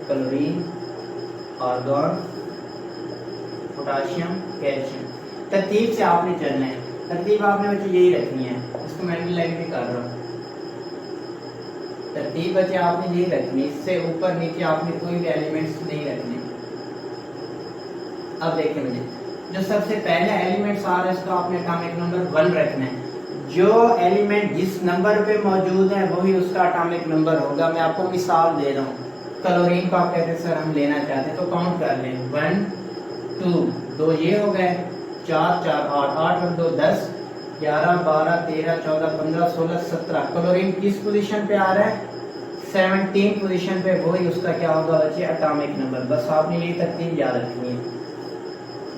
chlorine, argon, potassium, calcium. तरतीब से आपने चलना है, तरतीब आपने बच्चे यही रखनी है, इसको मैं भी लाइक भी कर रहा हूँ। तरतीब बच्चे आपने यही रखनी, इससे ऊपर नीचे आपने कोई भी एलिमेंट्स नहीं रखने। अब देखें मुझे, जो सबसे पहला एलिमेंट्स आ रहा है इसको आपने एटॉमिक नंबर 1 रखना है। जो एलिमेंट जिस नंबर पे मौजूद है वही उसका एटॉमिक नंबर होगा। मैं आपको मिसाल दे रहा हूँ, क्लोरीन को आप कहते हैं सर हम लेना चाहते हैं, तो काउंट कर लें 1 2 2 ये हो गए, 4 4 8 8 और 2 10 11 12 13 14 15 16 17। क्लोरीन किस पोजीशन पे आ रहा है? 17 पोजीशन पे, वही उसका क्या होगा बच्चे एटॉमिक नंबर। बस आपने ये तरतीब याद रखनी है,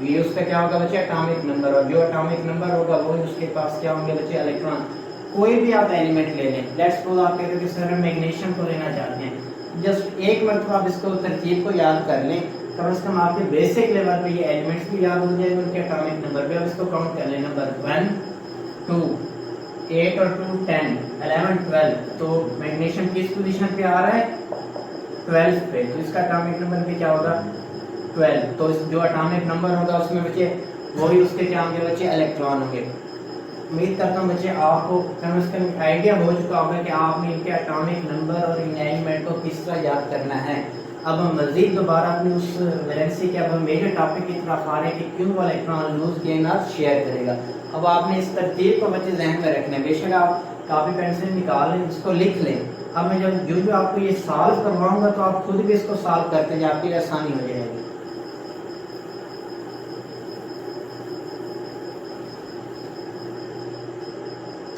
ये उसका क्या होगा बच्चे एटॉमिक नंबर, और जो एटॉमिक नंबर होगा वही उसके पास क्या होंगे बच्चे इलेक्ट्रॉन। कोई भी आप एलिमेंट ले लें, लेट्स सपोज आप कहते हो कि सर हम मैग्नीशियम को लेना चाहते हैं, जस्ट एक मरतबा आप इसको तरतीब को याद कर लें, कम से कम आपके बेसिक लेवल पे ये एलिमेंट्स भी याद हो जाएंगे उनके एटॉमिक नंबर पे। अब इसको काउंट कर लें, नंबर 1 2 8 और 2 10 11 12। तो मैग्नीशियम किस पोजीशन पे आ रहा है? 12 पे, तो इसका एटॉमिक नंबर भी क्या होगा? 12। तो जो एटॉमिक नंबर होगा उसमें बच्चे वही उसके क्या होंगे बच्चे इलेक्ट्रॉन होंगे। उम्मीद करता हूँ बच्चे आपको कम से कम आइडिया हो चुका होगा कि आपने इनके एटॉमिक नंबर और इन एलिमेंट को किस तरह याद करना है। अब हम मजीद दोबारा अपनी उस वैलेंसी के अब हम मेजर टॉपिक की तरफ आ रहे हैं कि क्यों वो इलेक्ट्रॉन लूज गेन और शेयर करेगा। अब आपने इस तरतीब को बच्चे जहन में रखना है, बेशक आप कॉपी पेंसिल निकाल लें, इसको लिख लें। अब मैं जब जो आपको ये सॉल्व करवाऊंगा तो आप खुद भी इसको सॉल्व करते जाए, आपके लिए आसानी हो जाएगी।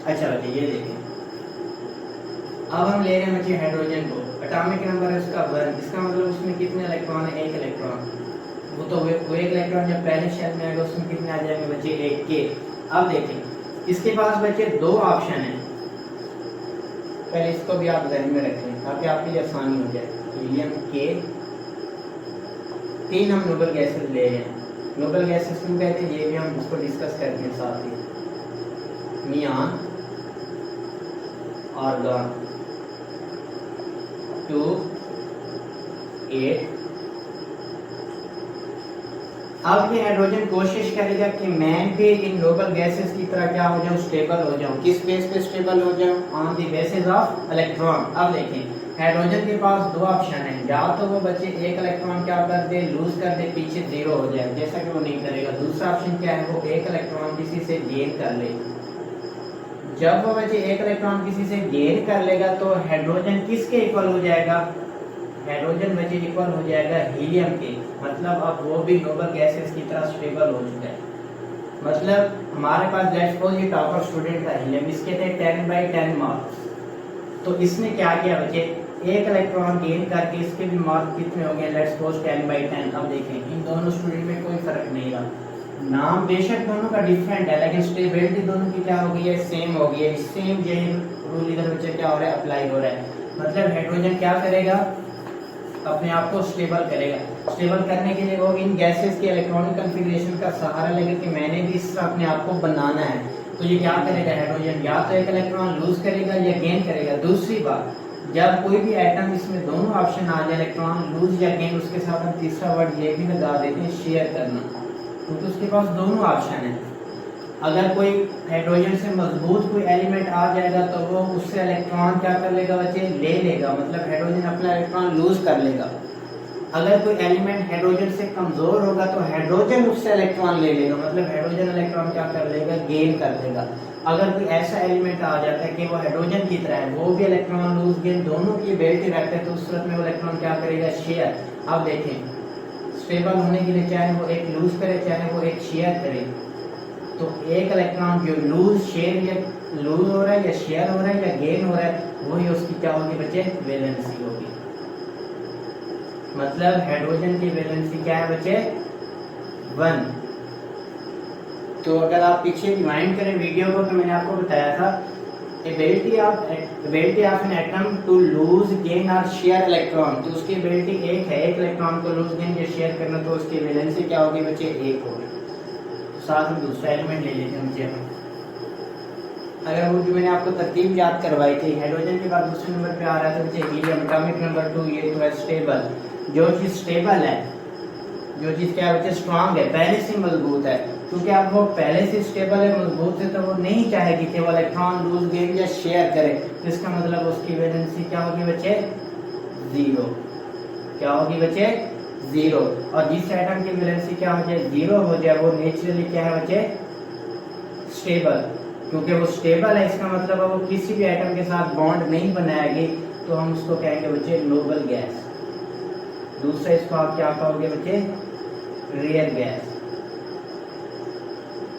अच्छा बच्चे ये देखें, अब हम ले रहे हैं बच्चे हाइड्रोजन को, एटॉमिक नंबर है उसका 1, इसका मतलब उसमें कितने इलेक्ट्रॉन है? 1 इलेक्ट्रॉन। वो तो वो एक इलेक्ट्रॉन जब पहले शेल में आएगा उसमें कितने आ जाएंगे बच्चे? 1 के। अब देखें इसके पास बच्चे 2 ऑप्शन है, पहले इसको भी आप ध्यान में रखें ताकि आपके लिए आसानी हो जाए। हीलियम के, 3 हम नोबल गैसेस ले रहे हैं। नोबल गैसेस क्यों कहते हैं ये भी हम इसको डिस्कस करते हैं साथ ही। नियान, आर्गन 2 8। अब ये हाइड्रोजन कोशिश करेगा कि मैं भी इन नोबल गैसेस की तरह क्या हो जाऊं? स्टेबल हो जाऊं। किस बेस पे स्टेबल हो जाऊं? On the basis of electron. अब देखें हाइड्रोजन के पास 2 ऑप्शन है, या तो वो बच्चे 1 इलेक्ट्रॉन क्या कर दे? लूज कर दे, पीछे 0 हो जाए, जैसा कि वो नहीं करेगा। दूसरा ऑप्शन क्या है? वो 1 इलेक्ट्रॉन किसी से गेन कर ले। जब वो बच्चे 1 इलेक्ट्रॉन किसी से गेन कर लेगा तो हाइड्रोजन किसके इक्वल हो जाएगा? हाइड्रोजन बच्चे इक्वल हो जाएगा हीलियम के। मतलब अब वो भी नोबल गैसेस की तरह स्टेबल हो चुका है। मतलब हमारे पास लेट्स सपोज ये टॉपर स्टूडेंट था हीलियम, इसके थे 10/10 मार्क्स, तो इसने क्या किया बच्चे? 1 इलेक्ट्रॉन गेन करके इसके भी मार्क्स कितने हो गए? Let's suppose 10/10। अब देखें इन दोनों स्टूडेंट में कोई फर्क नहीं रहा, नाम बेशक दोनों का डिफरेंट है लेकिन स्टेबिलिटी दोनों की क्या हो गई है? सेम हो गई है। सेम यही रूल इधर बच्चे क्या हो रहा है? अप्लाई हो रहा है। मतलब हाइड्रोजन क्या करेगा? अपने आप को स्टेबल करेगा। स्टेबल करने के लिए वो इन गैसेस के इलेक्ट्रॉनिक कॉन्फ़िगरेशन का सहारा लेगा कि मैंने भी इस अपने आप को बनाना है। तो ये क्या करेगा हाइड्रोजन? या तो 1 इलेक्ट्रॉन लूज करेगा या गेन करेगा। दूसरी बात, जब कोई भी एटम इसमें दोनों ऑप्शन आ जाए इलेक्ट्रॉन लूज या गेन, उसके साथ हम तीसरा वर्ड ये भी लगा देते हैं शेयर करना, क्योंकि उसके पास दोनों ऑप्शन है। अगर कोई हाइड्रोजन से मजबूत कोई एलिमेंट आ जाएगा तो वो उससे इलेक्ट्रॉन क्या कर लेगा बच्चे? ले लेगा। मतलब हाइड्रोजन अपना इलेक्ट्रॉन लूज कर लेगा। अगर कोई एलिमेंट हाइड्रोजन से कमजोर होगा तो हाइड्रोजन उससे इलेक्ट्रॉन ले लेगा। मतलब हाइड्रोजन इलेक्ट्रॉन क्या कर लेगा? गेन कर लेगा। अगर कोई ऐसा एलिमेंट आ जाता है कि वो हाइड्रोजन की तरह है, वो भी इलेक्ट्रॉन लूज गेन दोनों की एबिलिटी रखते हैं, तो उस सूरत में वो इलेक्ट्रॉन क्या करेगा? शेयर। अब देखें स्टेबल होने के लिए चाहे वो 1 लूज करे चाहे वो 1 शेयर करे, तो 1 इलेक्ट्रॉन जो लूज शेयर या लूज हो रहा है या शेयर हो रहा है या गेन हो रहा है, वही उसकी क्या होगी बच्चे? वैलेंसी होगी। मतलब हाइड्रोजन की वैलेंसी क्या है बच्चे 1। तो अगर आप पीछे रिवाइंड करें वीडियो को तो मैंने आपको बताया था ability of an atom to lose gain or share electron, तो उसकी एबिलिटी एक है, एक इलेक्ट्रॉन को लूज गेन या शेयर करना, तो उसकी वैलेंसी क्या होगी बच्चे एक होगी। तो साथ में दूसरा एलिमेंट ले लेते हैं बच्चे हम। अगर वो जो मैंने आपको तरतीब याद करवाई थी, हाइड्रोजन के बाद दूसरे नंबर पे आ रहा था बच्चे हीलियम, एटॉमिक नंबर 2, ये तो है स्टेबल। जो चीज स्टेबल है, जो चीज क्या है बच्चे स्ट्रांग है, पहले से मजबूत है, क्योंकि अब वो पहले से स्टेबल है, मजबूत है, तो वो नहीं चाहेगी कि वो इलेक्ट्रॉन लूज गेन या शेयर करे। तो इसका मतलब उसकी वैलेंसी क्या होगी बच्चे 0। क्या होगी बच्चे 0। और जिस एटम की वैलेंसी क्या हो जाए 0 हो जाए, वो नेचुरली क्या है बच्चे स्टेबल। क्योंकि वो स्टेबल है, इसका मतलब है वो किसी भी एटम के साथ बॉन्ड नहीं बनाएगी, तो हम उसको कहेंगे बच्चे नोबल गैस। दूसरा इसको आप क्या कहोगे बच्चे रेयर गैस,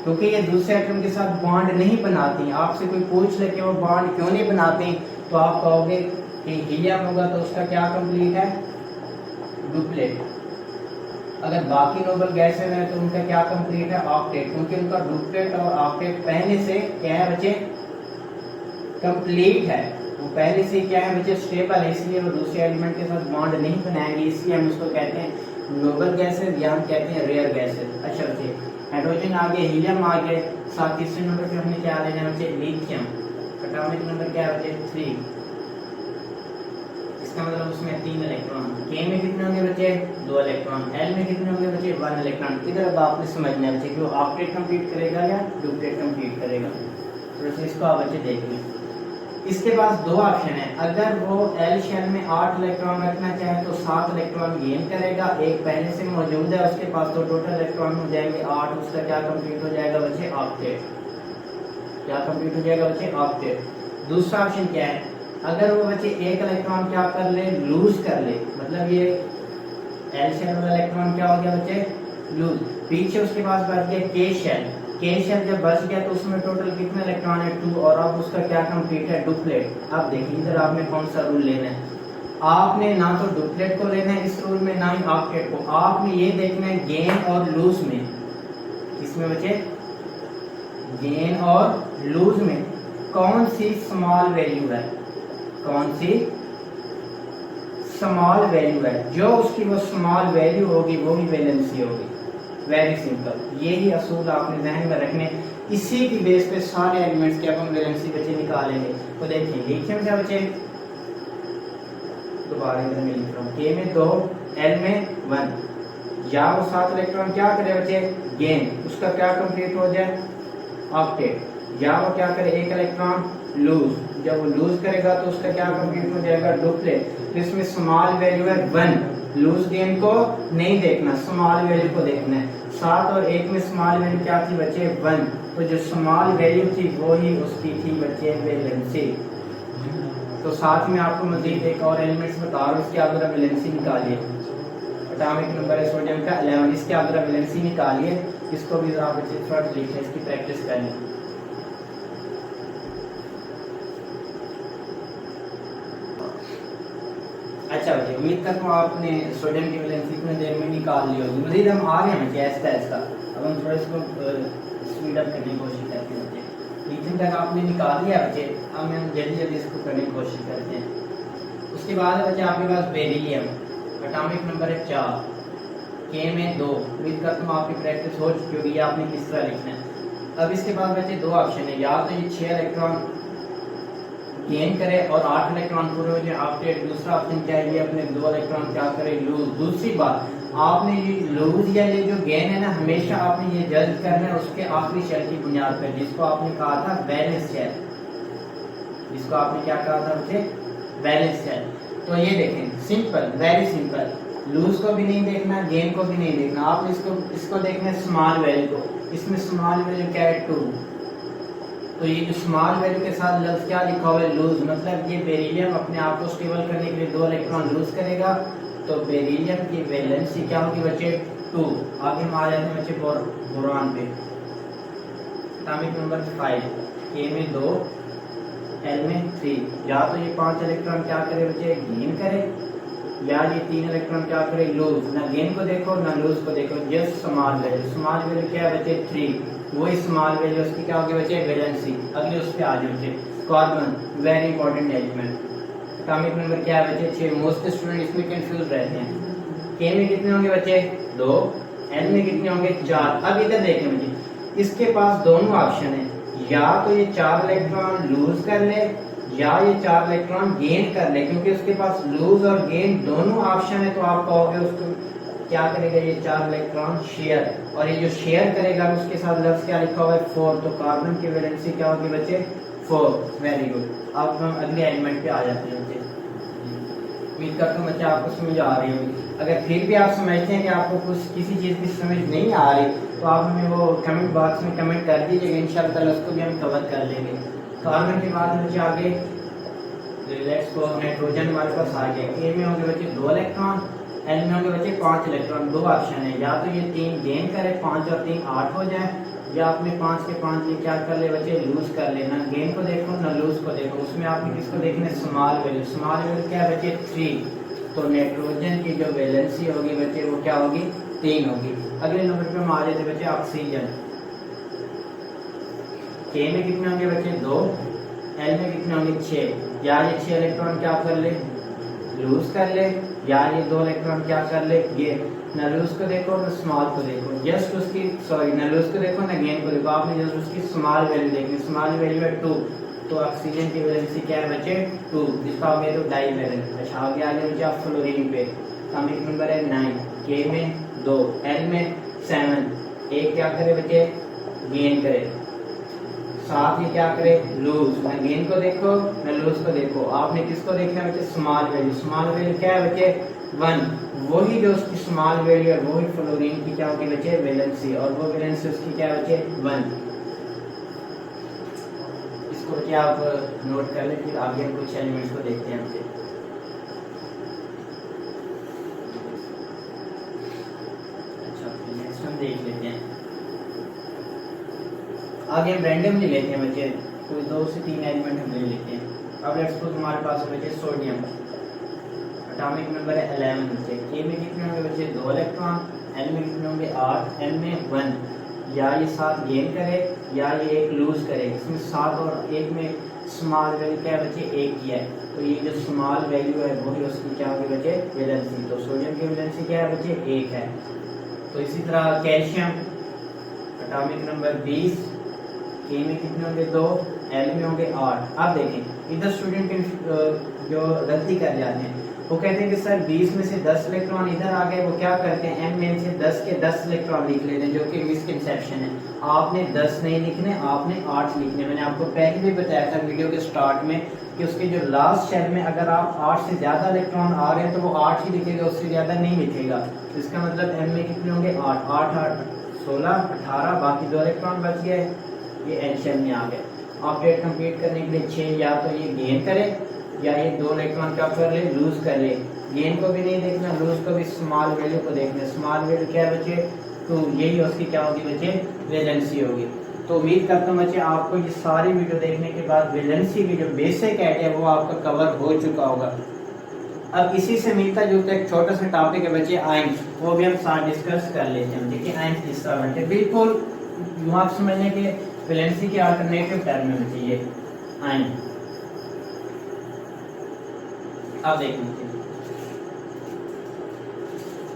क्योंकि ये दूसरे एटम के साथ बॉन्ड नहीं बनाती। आपसे कोई पूछ ले कि वो बॉन्ड क्यों नहीं बनाती, तो आप कहोगे कि हीलियम होगा तो उसका क्या कंप्लीट है डुप्लेट। अगर बाकी नोबल गैसेस हैं तो उनका क्या कंप्लीट है ऑक्टेट, क्योंकि उनका डुप्लेट और ऑक्टेट पहले से क्या है बच्चे कंप्लीट है। वो पहले से क्या है बच्चे स्टेबल है, इसलिए वो दूसरे एलिमेंट के साथ बॉन्ड नहीं बनाएंगे, इसलिए हम उसको कहते हैं नोबल गैसेस या हम कहते हैं रेयर गैसेस। अच्छा बच्चे हाइड्रोजन आगे, हीलियम आगे, साथ तीसरे नंबर पे हमने क्या लेना है बच्चे लिथियम। एटॉमिक नंबर क्या है बच्चे 3। इसका मतलब उसमें 3 इलेक्ट्रॉन। के में कितने होंगे बच्चे 2 इलेक्ट्रॉन। एल में कितने होंगे बच्चे 1 इलेक्ट्रॉन। इधर अब आपने समझना है बच्चे कि वो ऑक्टेट कंप्लीट करेगा या डुप्लेट कंप्लीट करेगा। तो इसको आप बच्चे देख लें। इसके पास 2 ऑप्शन है, अगर वो एल शेल में 8 इलेक्ट्रॉन रखना चाहे तो 7 इलेक्ट्रॉन गेन करेगा, एक पहले से मौजूद है उसके पास, तो टोटल इलेक्ट्रॉन हो जाएंगे 8। उसका क्या कंप्लीट हो जाएगा बच्चे ऑक्टेट। क्या कंप्लीट हो जाएगा बच्चे ऑक्टेट। दूसरा ऑप्शन क्या है, अगर वो बच्चे एक इलेक्ट्रॉन क्या कर ले लूज कर ले, मतलब ये एल शेल वाला इलेक्ट्रॉन क्या हो गया बच्चे लूज, पीछे उसके पास बच गया के शेल। के शेल जब बच गया तो उसमें टोटल कितने इलेक्ट्रॉन है 2, और अब उसका क्या कंप्लीट है डुप्लेट। अब देखिए इधर आपने कौन सा रूल लेना है, आपने ना तो डुप्लेट को लेना है इस रूल में, ना ही ऑक्टेट को। आपने ये देखना है गेन और लूज में, इसमें बच्चे गेन और लूज में कौन सी स्मॉल वैल्यू है, कौन सी स्मॉल वैल्यू है, जो उसकी वो स्मॉल वैल्यू होगी वो ही वैलेंसी होगी। वेरी सिंपल, यही असूल आपने ध्यान में रखने, इसी की बेस पे सारे एलिमेंट्स की अपन वैलेंसी बच्चे निकालेंगे। तो देखिए लिथियम क्या बच्चे, दोबारा इधर में लिख रहा हूँ, के में 2 एल में 1, या वो 7 इलेक्ट्रॉन क्या करे बच्चे गेन, उसका क्या कंप्लीट हो जाए ऑक्टेट, या वो क्या करे एक इलेक्ट्रॉन लूज, जब वो लूज करेगा तो उसका क्या कंप्लीट हो जाएगा डुप्लेट। तो इसमें स्मॉल वैल्यू है 1, लूज गेन को नहीं देखना, स्मॉल वैल्यू को देखना है। 7 और 1 में स्मॉल वैल्यू क्या थी बच्चे 1, तो जो स्मॉल वैल्यू थी वो ही उसकी थी बच्चे वैलेंसी। तो साथ में आपको मजीद एक और एलिमेंट्स बता रहा हूँ, इसकी आप जरा वैलेंसी निकालिए। एटॉमिक नंबर है सोडियम का 11, इसकी आप जरा वैलेंसी निकालिए, इसको भी जरा बच्चे थोड़ा लिखें, इसकी प्रैक्टिस करें। अच्छा बच्चे उम्मीद करता हूँ आपने सोडियम की वैलेंसी इतने देर में निकाल ली होगी। मजीद हम आ गए हैं ऐसा ऐसा, अब हम थोड़ा इसको स्पीड अप करने की कोशिश करते हैं बच्चे। लिथियम तक आपने निकाल लिया बच्चे, अब हम जल्दी जल्दी इसको करने की कोशिश करते हैं। उसके बाद है बच्चे आपके पास बेरिलियम, एटॉमिक नंबर है 4, के में 2। उम्मीद करता हूँ आपकी प्रैक्टिस हो चुकी होगी, आपने किस तरह लिखना है। अब इसके बाद बच्चे 2 ऑप्शन है, या तो ये 6 इलेक्ट्रॉन गेन करे और 8 इलेक्ट्रॉन पूरे हो जाए ऑक्टेट। दूसरा ऑप्शन क्या है, ये अपने 2 इलेक्ट्रॉन क्या करे लूज। दूसरी बात, आपने ये लूज या ये जो गेन है ना, हमेशा आपने ये जज करना है उसके आखिरी शेल की बुनियाद पर, जिसको आपने कहा था बैलेंस शेल, जिसको आपने क्या कहा था बच्चे बैलेंस शेल। तो ये देखें सिंपल, वेरी सिंपल, लूज को भी नहीं देखना, गेन को भी नहीं देखना, आपने इसको देखना है स्मॉल वैल्यू को। इसमें स्मॉल वैल्यू क्या है 2, तो ये जो स्मॉल वैल्यू के साथ लफ्ज क्या लिखा हुआ है लूज, मतलब ये बेरिलियम अपने आप को स्टेबल करने के लिए 2 इलेक्ट्रॉन लूज करेगा, तो बेरिलियम की वैलेंसी क्या होगी बच्चे 2। आगे हम आ जाते हैं बच्चे बोरान पे, एटॉमिक नंबर 5, के में 2 एल में 3, या तो ये 5 इलेक्ट्रॉन क्या करे बच्चे गेन करे, या ये 3 इलेक्ट्रॉन क्या करे लूज, ना गेन को देखो ना लूज को देखो, just small value. Small value क्या है बच्चे 3, वही स्मॉल वैल्यू उसकी क्या होगी बच्चे वैलेंसी। अगले उस पे आ जाओ बच्चे carbon, very important element. Atomic number क्या है बच्चे 6। मोस्ट स्टूडेंट इसमें कंफ्यूज रहते हैं। के में कितने होंगे बच्चे 2, एल में कितने होंगे 4। अब इधर देखें बच्चे इसके पास दोनों ऑप्शन है, या तो ये 4 इलेक्ट्रॉन लूज कर ले या ये 4 इलेक्ट्रॉन गेन कर ले। क्योंकि उसके पास लूज और गेन दोनों ऑप्शन है तो आप कहोगे उसको क्या करेगा ये 4 इलेक्ट्रॉन शेयर, और ये जो शेयर करेगा उसके साथ लफ्ज क्या लिखा हुआ है 4, तो कार्बन की वैलेंसी क्या होगी बच्चे 4। Very good. अब हम अगले एलिमेंट पे आ जाते हैं बच्चे। उम्मीद करता हूँ बच्चे आपको समझ आ रही होगी। अगर फिर भी आप समझते हैं कि आपको कुछ किसी चीज़ की समझ नहीं आ रही तो आप हमें वो कमेंट बॉक्स में कमेंट कर दीजिएगा, इंशाल्लाह ताला उसको भी हम कवर कर लेंगे। कार्बन के बाद बच्चे आगे लेट्स गो नाइट्रोजन हमारे पास आ गया। के में होंगे बच्चे 2 इलेक्ट्रॉन, एल में होंगे बच्चे 5 इलेक्ट्रॉन। दो ऑप्शन है, या तो ये 3 गेन करे 5 और 3 8 हो जाए, या आपने 5 के 5 ये क्या कर ले बच्चे लूज कर लेना। गेन को देखो ना लूज को देखो, उसमें आपने किसको देखना है स्मॉल वैल्यू। स्मॉल वैल्यू क्या है बच्चे 3, तो नाइट्रोजन की जो वैलेंसी होगी बच्चे वो क्या होगी 3 होगी। अगले नंबर पे हम आ जाते बच्चे ऑक्सीजन। के में कितने होंगे बच्चे 2, एल में कितने होंगे 6। या ये 6 इलेक्ट्रॉन क्या कर ले लूज कर ले, या ये 2 इलेक्ट्रॉन क्या कर ले गेन। ना लूज को देखो ना स्मॉल को देखो, जस्ट उसकी सॉरी ना लूज को देखो ना गेन को देखो, आपने जस्ट उसकी स्मॉल वैल्यू देखनी। स्मॉल वैल्यू है 2, तो ऑक्सीजन की वैलेंसी क्या है बच्चे 2, जिसका हो गया तो डाई वैलेंस। अच्छा आगे आ गया बच्चे फ्लोरीन पे। एटॉमिक नंबर है 9, के में 2, एल में 7। एक क्या करे बच्चे गेन करे, साथ ही क्या करे लूज। ना गेन को देखो ना लूज को देखो, आपने किसको देखना है बच्चे स्मॉल वैल्यू। स्मॉल वैल्यू क्या है बच्चे 1, वही जो उसकी स्मॉल वैल्यू है वही फ्लोरीन की क्या होगी बच्चे वैलेंसी, और वो वैलेंसी उसकी क्या है बच्चे 1। इसको बच्चे आप नोट कर ले, फिर आगे हम कुछ एलिमेंट्स को देखते हैं बच्चे। अच्छा नेक्स्ट हम देख लेते हैं, आगे हम रैंडमली लेते हैं बच्चे, कोई 2 से 3 एलिमेंट हम ले लेते हैं। अब लेट्स सपोज हमारे पास है बच्चे सोडियम। एटॉमिक नंबर है 11 बच्चे। के में कितने होंगे बच्चे 2 इलेक्ट्रॉन, एल में कितने होंगे 8, एम में 1। या ये 7 गेन करे या ये 1 लूज करे। इसमें 7 और 1 में स्मॉल वैल्यू क्या है बच्चे 1 की है, तो ये जो स्मॉल वैल्यू है वही उसकी क्या होगी बच्चे वैलेंसी। तो सोडियम की वैलेंसी क्या है बच्चे 1 है। तो इसी तरह कैल्शियम एटॉमिक नंबर 20, के में कितने होंगे 2, एल में होंगे 8। आप देखें इधर स्टूडेंट जो गलती कर जाते हैं वो कहते हैं कि सर 20 में से 10 इलेक्ट्रॉन इधर आ गए, वो क्या करते हैं एम में से 10 के 10 इलेक्ट्रॉन लिख लेते हैं, जो कि मिसकंसेप्शन है। आपने 10 नहीं लिखने, आपने 8 लिखने। मैंने आपको पहले भी बताया था वीडियो के स्टार्ट में कि उसके जो लास्ट शेल में अगर आप 8 से ज़्यादा इलेक्ट्रॉन आ रहे हैं तो वो 8 ही लिखेगा, उससे ज़्यादा नहीं लिखेगा। इसका मतलब एम में कितने होंगे 8, 8 8 16 18, बाकी 2 इलेक्ट्रॉन बच गए, ये एल्शियम में आ गए। ऑपरेट कंप्लीट करने के लिए 6, या तो ये गेन करे या ये 2 इलेक्ट्रॉन क्या कर ले लूज कर ले। गेन को भी नहीं देखना, लूज को भी स्मॉल वैल्यू को देखना। स्मॉल वैल्यू क्या है बच्चे तो यही उसकी क्या होगी बच्चे वैलेंसी होगी। तो उम्मीद करता हूँ बच्चे आपको ये सारी वीडियो देखने के बाद वैलेंसी की जो बेसिक आइडिया वो आपका कवर हो चुका होगा। अब इसी से मिलता जुलता एक छोटा सा टॉपिक है बच्चे आयंस, वो भी हम साथ डिस्कस कर लेते हैं। देखिए आयंस डिस्टर्बेंट है बिल्कुल आप समझने के वैलेंसी के अल्टरनेटिव टर्म में बच्चे ये आयन। अब देखिए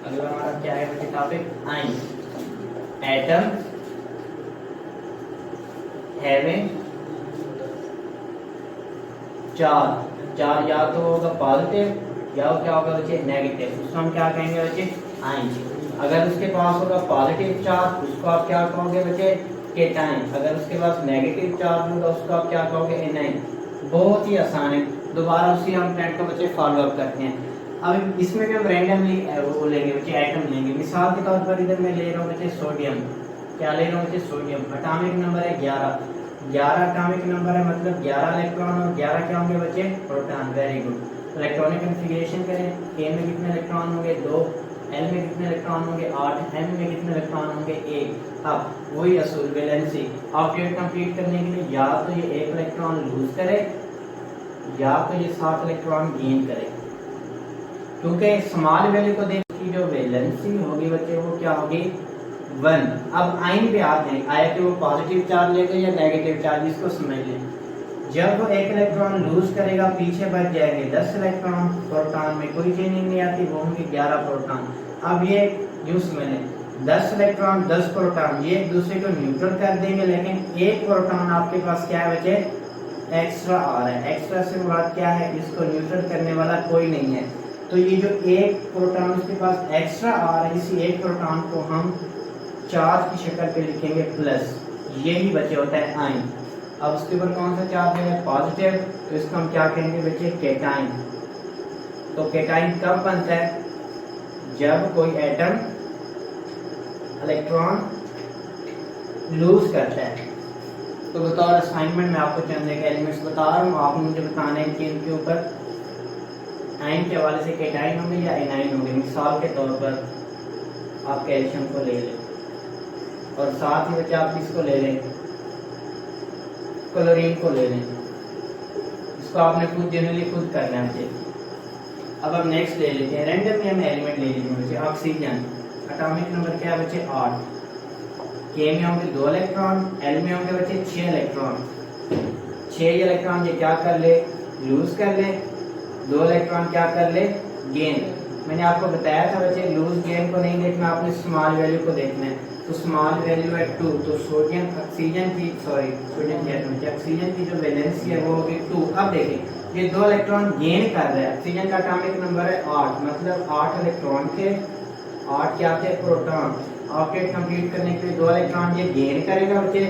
अगला हमारा क्या है बच्चे topic ion. Atom having charge या तो होगा पॉजिटिव या क्या होगा बच्चे नेगेटिव, उसको हम क्या कहेंगे बच्चे आयन। अगर उसके पास होगा पॉजिटिव चार्ज उसको आप क्या कहोगे बच्चे केटाइन। अगर उसके पास नेगेटिव चार्ज होगा उसको आप क्या कहोगे एनाइन। बहुत ही आसान है, दोबारा उसी हम ट्रेंड को बच्चे फॉलो अप करते हैं। अब इसमें भी हम रैंडमली वो लेंगे बच्चे एटम लेंगे। मिसाल के तौर पर इधर मैं ले रहा हूँ बच्चे सोडियम, क्या ले रहा हूँ बच्चे सोडियम। एटॉमिक नंबर है 11 एटॉमिक नंबर है, मतलब 11 इलेक्ट्रॉन और 11 क्या होंगे बच्चे proton. Very good. Electronic configuration करें, के में कितने इलेक्ट्रॉन होंगे 2, एल में कितने इलेक्ट्रॉन होंगे 8, एम में कितने इलेक्ट्रॉन होंगे 1। अब वही असूल वैलेंसी ऑपरेट कंप्लीट करने के लिए या तो ये 1 इलेक्ट्रॉन लूज करे या तो ये 7 इलेक्ट्रॉन गेन करे। क्योंकि स्मॉल वैल्यू को देखिए जो वैलेंसी होगी बच्चे वो क्या होगी 1। अब आइन पे आते हैं, आया कि वो पॉजिटिव चार्ज लेगा या नेगेटिव चार्ज, इसको समझ लें। जब वो एक इलेक्ट्रॉन लूज करेगा पीछे बच जाएंगे 10 इलेक्ट्रॉन, प्रोटॉन में कोई चेंजिंग नहीं आती, वो होंगे 11 प्रोटॉन। अब ये यूं समझें 10 इलेक्ट्रॉन 10 प्रोटॉन ये एक दूसरे को न्यूट्रल कर देंगे, लेकिन एक प्रोटॉन आपके पास क्या है बच्चे एक्स्ट्रा आ रहा है। एक्स्ट्रा से मुराद क्या है, इसको न्यूट्रल करने वाला कोई नहीं है। तो ये जो एक प्रोटॉन उसके पास एक्स्ट्रा आ रहा है, इसी एक प्रोटॉन को हम चार्ज की शक्ल पे लिखेंगे प्लस, यही बचे होता है आयन। अब उसके ऊपर कौन सा चार्ज है पॉजिटिव, तो इसको हम क्या कहेंगे बच्चे केटाइन। तो केटाइन कब बनता है, जब कोई एटम इलेक्ट्रॉन लूज करता है। तो बतौर असाइनमेंट में आपको चंद एक एलिमेंट्स बता रहा हूँ, आपने मुझे बताना है कि इनके ऊपर आयन के हवाले से केटाइन होंगे या एनाइन होंगे। मिसाल के तौर पर आप कैल्शियम को ले लें और साथ ही बच्चे आप किसको ले लें, क्लोरीन को ले लें। इसको आपने खुद जनरली खुद करना है। अब हम नेक्स्ट ले लेते हैं, रैंडमली हम एलिमेंट ले लेंगे बच्चे। ऑक्सीजन एटॉमिक नंबर क्या है बच्चे 8, के में होंगे 2 इलेक्ट्रॉन, एल में होंगे बच्चे 6 इलेक्ट्रॉन। 6 इलेक्ट्रॉन ये क्या कर ले लूज कर ले, 2 इलेक्ट्रॉन क्या कर ले गेन। मैंने आपको बताया था बच्चे लूज गेन को नहीं देखना, आपने स्मॉल वैल्यू को देखना है। तो स्मॉल वैल्यू है 2, तो सोडियम ऑक्सीजन की ऑक्सीजन की जो वैलेंसी है वो होगी 2। अब देखें ये 2 इलेक्ट्रॉन गेन कर रहा है, ऑक्सीजन का एटॉमिक नंबर है 8, मतलब 8 इलेक्ट्रॉन के 8 क्या थे प्रोटॉन। ऑक्टेट कंप्लीट करने के लिए 2 इलेक्ट्रॉन ये गेन करेगा बच्चे,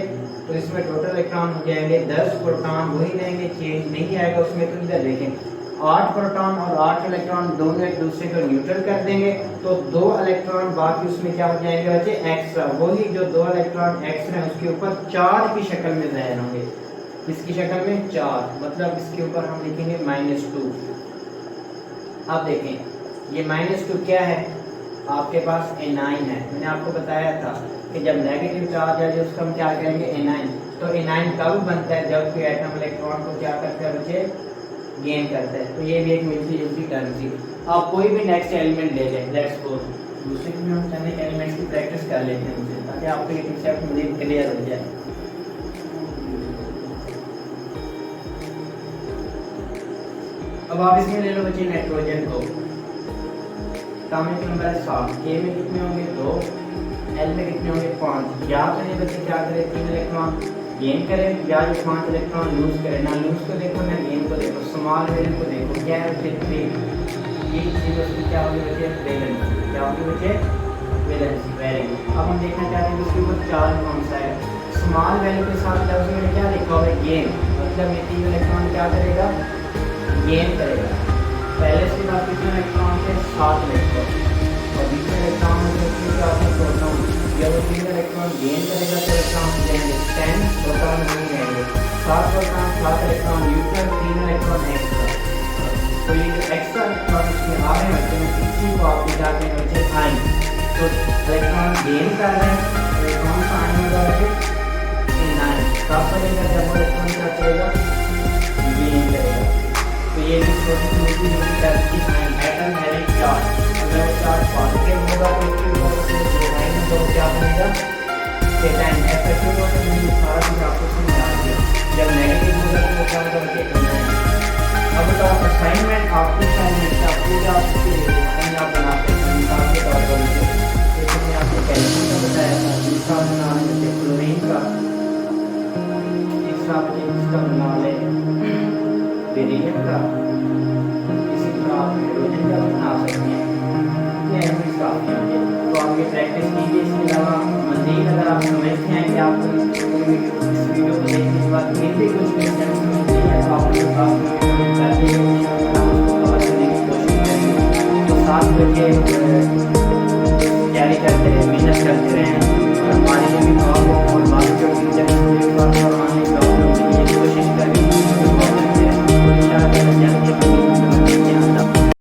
तो इसमें टोटल इलेक्ट्रॉन हो जाएंगे 10, प्रोटॉन वही रहेंगे, चेंज नहीं आएगा उसमें। तो इधर देखें 8 प्रोटॉन और 8 इलेक्ट्रॉन दोनों एक दूसरे को न्यूट्रल कर देंगे, तो 2 इलेक्ट्रॉन बाकी उसमें क्या हो जाएंगे बच्चे एक्स्ट्रा। वही जो 2 इलेक्ट्रॉन एक्स्ट्रा है उसके ऊपर चार्ज की शक्ल में ज़ाहिर होंगे, इसकी शक्ल में चार्ज, मतलब इसके ऊपर हम लिखेंगे -2। अब देखें ये -2 क्या है, आपके पास एनाइन है। मैंने आपको बताया था कि जब नेगेटिव चार्ज है जो उसको हम क्या करेंगे एनाइन। तो एनाइन कब बनता है, जब कोई एटम इलेक्ट्रॉन को क्या करता है बच्चे गेन करता है। तो ये भी एक मिलती जुलती टर्म थी। आप कोई भी नेक्स्ट एलिमेंट ले लें, लेट्स सपोज दूसरे में हम चंद एलिमेंट्स की प्रैक्टिस कर लेते हैं उनसे, ताकि आपको ये कंसेप्ट मुझे क्लियर हो जाए। अब आप इसमें ले लो बच्चे नाइट्रोजन को, एटॉमिक नंबर है 7, के में कितने होंगे 2, एल में कितने होंगे 5। या तो ये बच्चे क्या करें 3 इलेक्ट्रॉन गेन करें या जो 5 इलेक्ट्रॉन लूज करें। ना लूज को देखो ना गेन को देखो, स्मॉल वैल्यू को देखो, क्या है बच्चे 3। ये चीज उसकी क्या होगी बच्चे वैलेंसी, क्या होगी बच्चे वैलेंसी। Very good. अब हम देखना चाहते हैं इसके ऊपर चार्ज कौन सा है। स्मॉल वैल्यू के साथ जब उसमें क्या लिखा हुआ है गेन, मतलब ये 3 इलेक्ट्रॉन क्या करेगा गेन करेगा। पहले से बात कितने इलेक्ट्रॉन थे 7 इलेक्ट्रॉन, और दूसरे इलेक्ट्रॉन में क्या है प्रोटॉन। जब वो 3 इलेक्ट्रॉन गेन करेगा तो इलेक्ट्रॉन हो जाएंगे 10, प्रोटॉन नहीं रहेंगे 7 proton 7 electron neutral, 3 electron extra. तो ये जो एक्स्ट्रा इलेक्ट्रॉन इसमें आ रहे हैं बच्चे इसी को आप जाते हैं बच्चे आयन। तो इलेक्ट्रॉन गेन कर रहे हैं, तो कौन सा आयन होगा बच्चे एनाइन। कब करेगा जब वो इलेक्ट्रॉन क्या करेगा गेन करेगा। तो ये भी छोटी छोटी टर्म की आयन एटम हैविंग चार्ज। अगर चार्ज पॉजिटिव होगा तो इसके ऊपर से आयन तो क्या बनेगा केटाइन। ऐसा क्यों होता है मैंने सारा चीज आपको समझा दिया। जब नेगेटिव होगा तो क्या होगा बच्चे एनाइन। अब तो आप असाइनमेंट आपको असाइनमेंट का पूरा आयन आप बना सकते हैं। मिसाल के तौर पर जैसे मैंने आपको कैल्शियम का बताया था, दूसरा बना लेते क्लोरीन का, तीसरा बच्चे इसका बना ले बेरिलियम का, इसी तरह आप हाइड्रोजन का बना सकते हैं। ये एलिमेंट्स काफी होंगे, तो आप ये प्रैक्टिस कीजिए। इसके अलावा मज़ीद अगर आप समझते हैं कि आपको इस वीडियो को देखने के बाद फिर भी कुछ क्वेश्चन मिलते हैं तो आप लोग कमेंट कर दीजिए।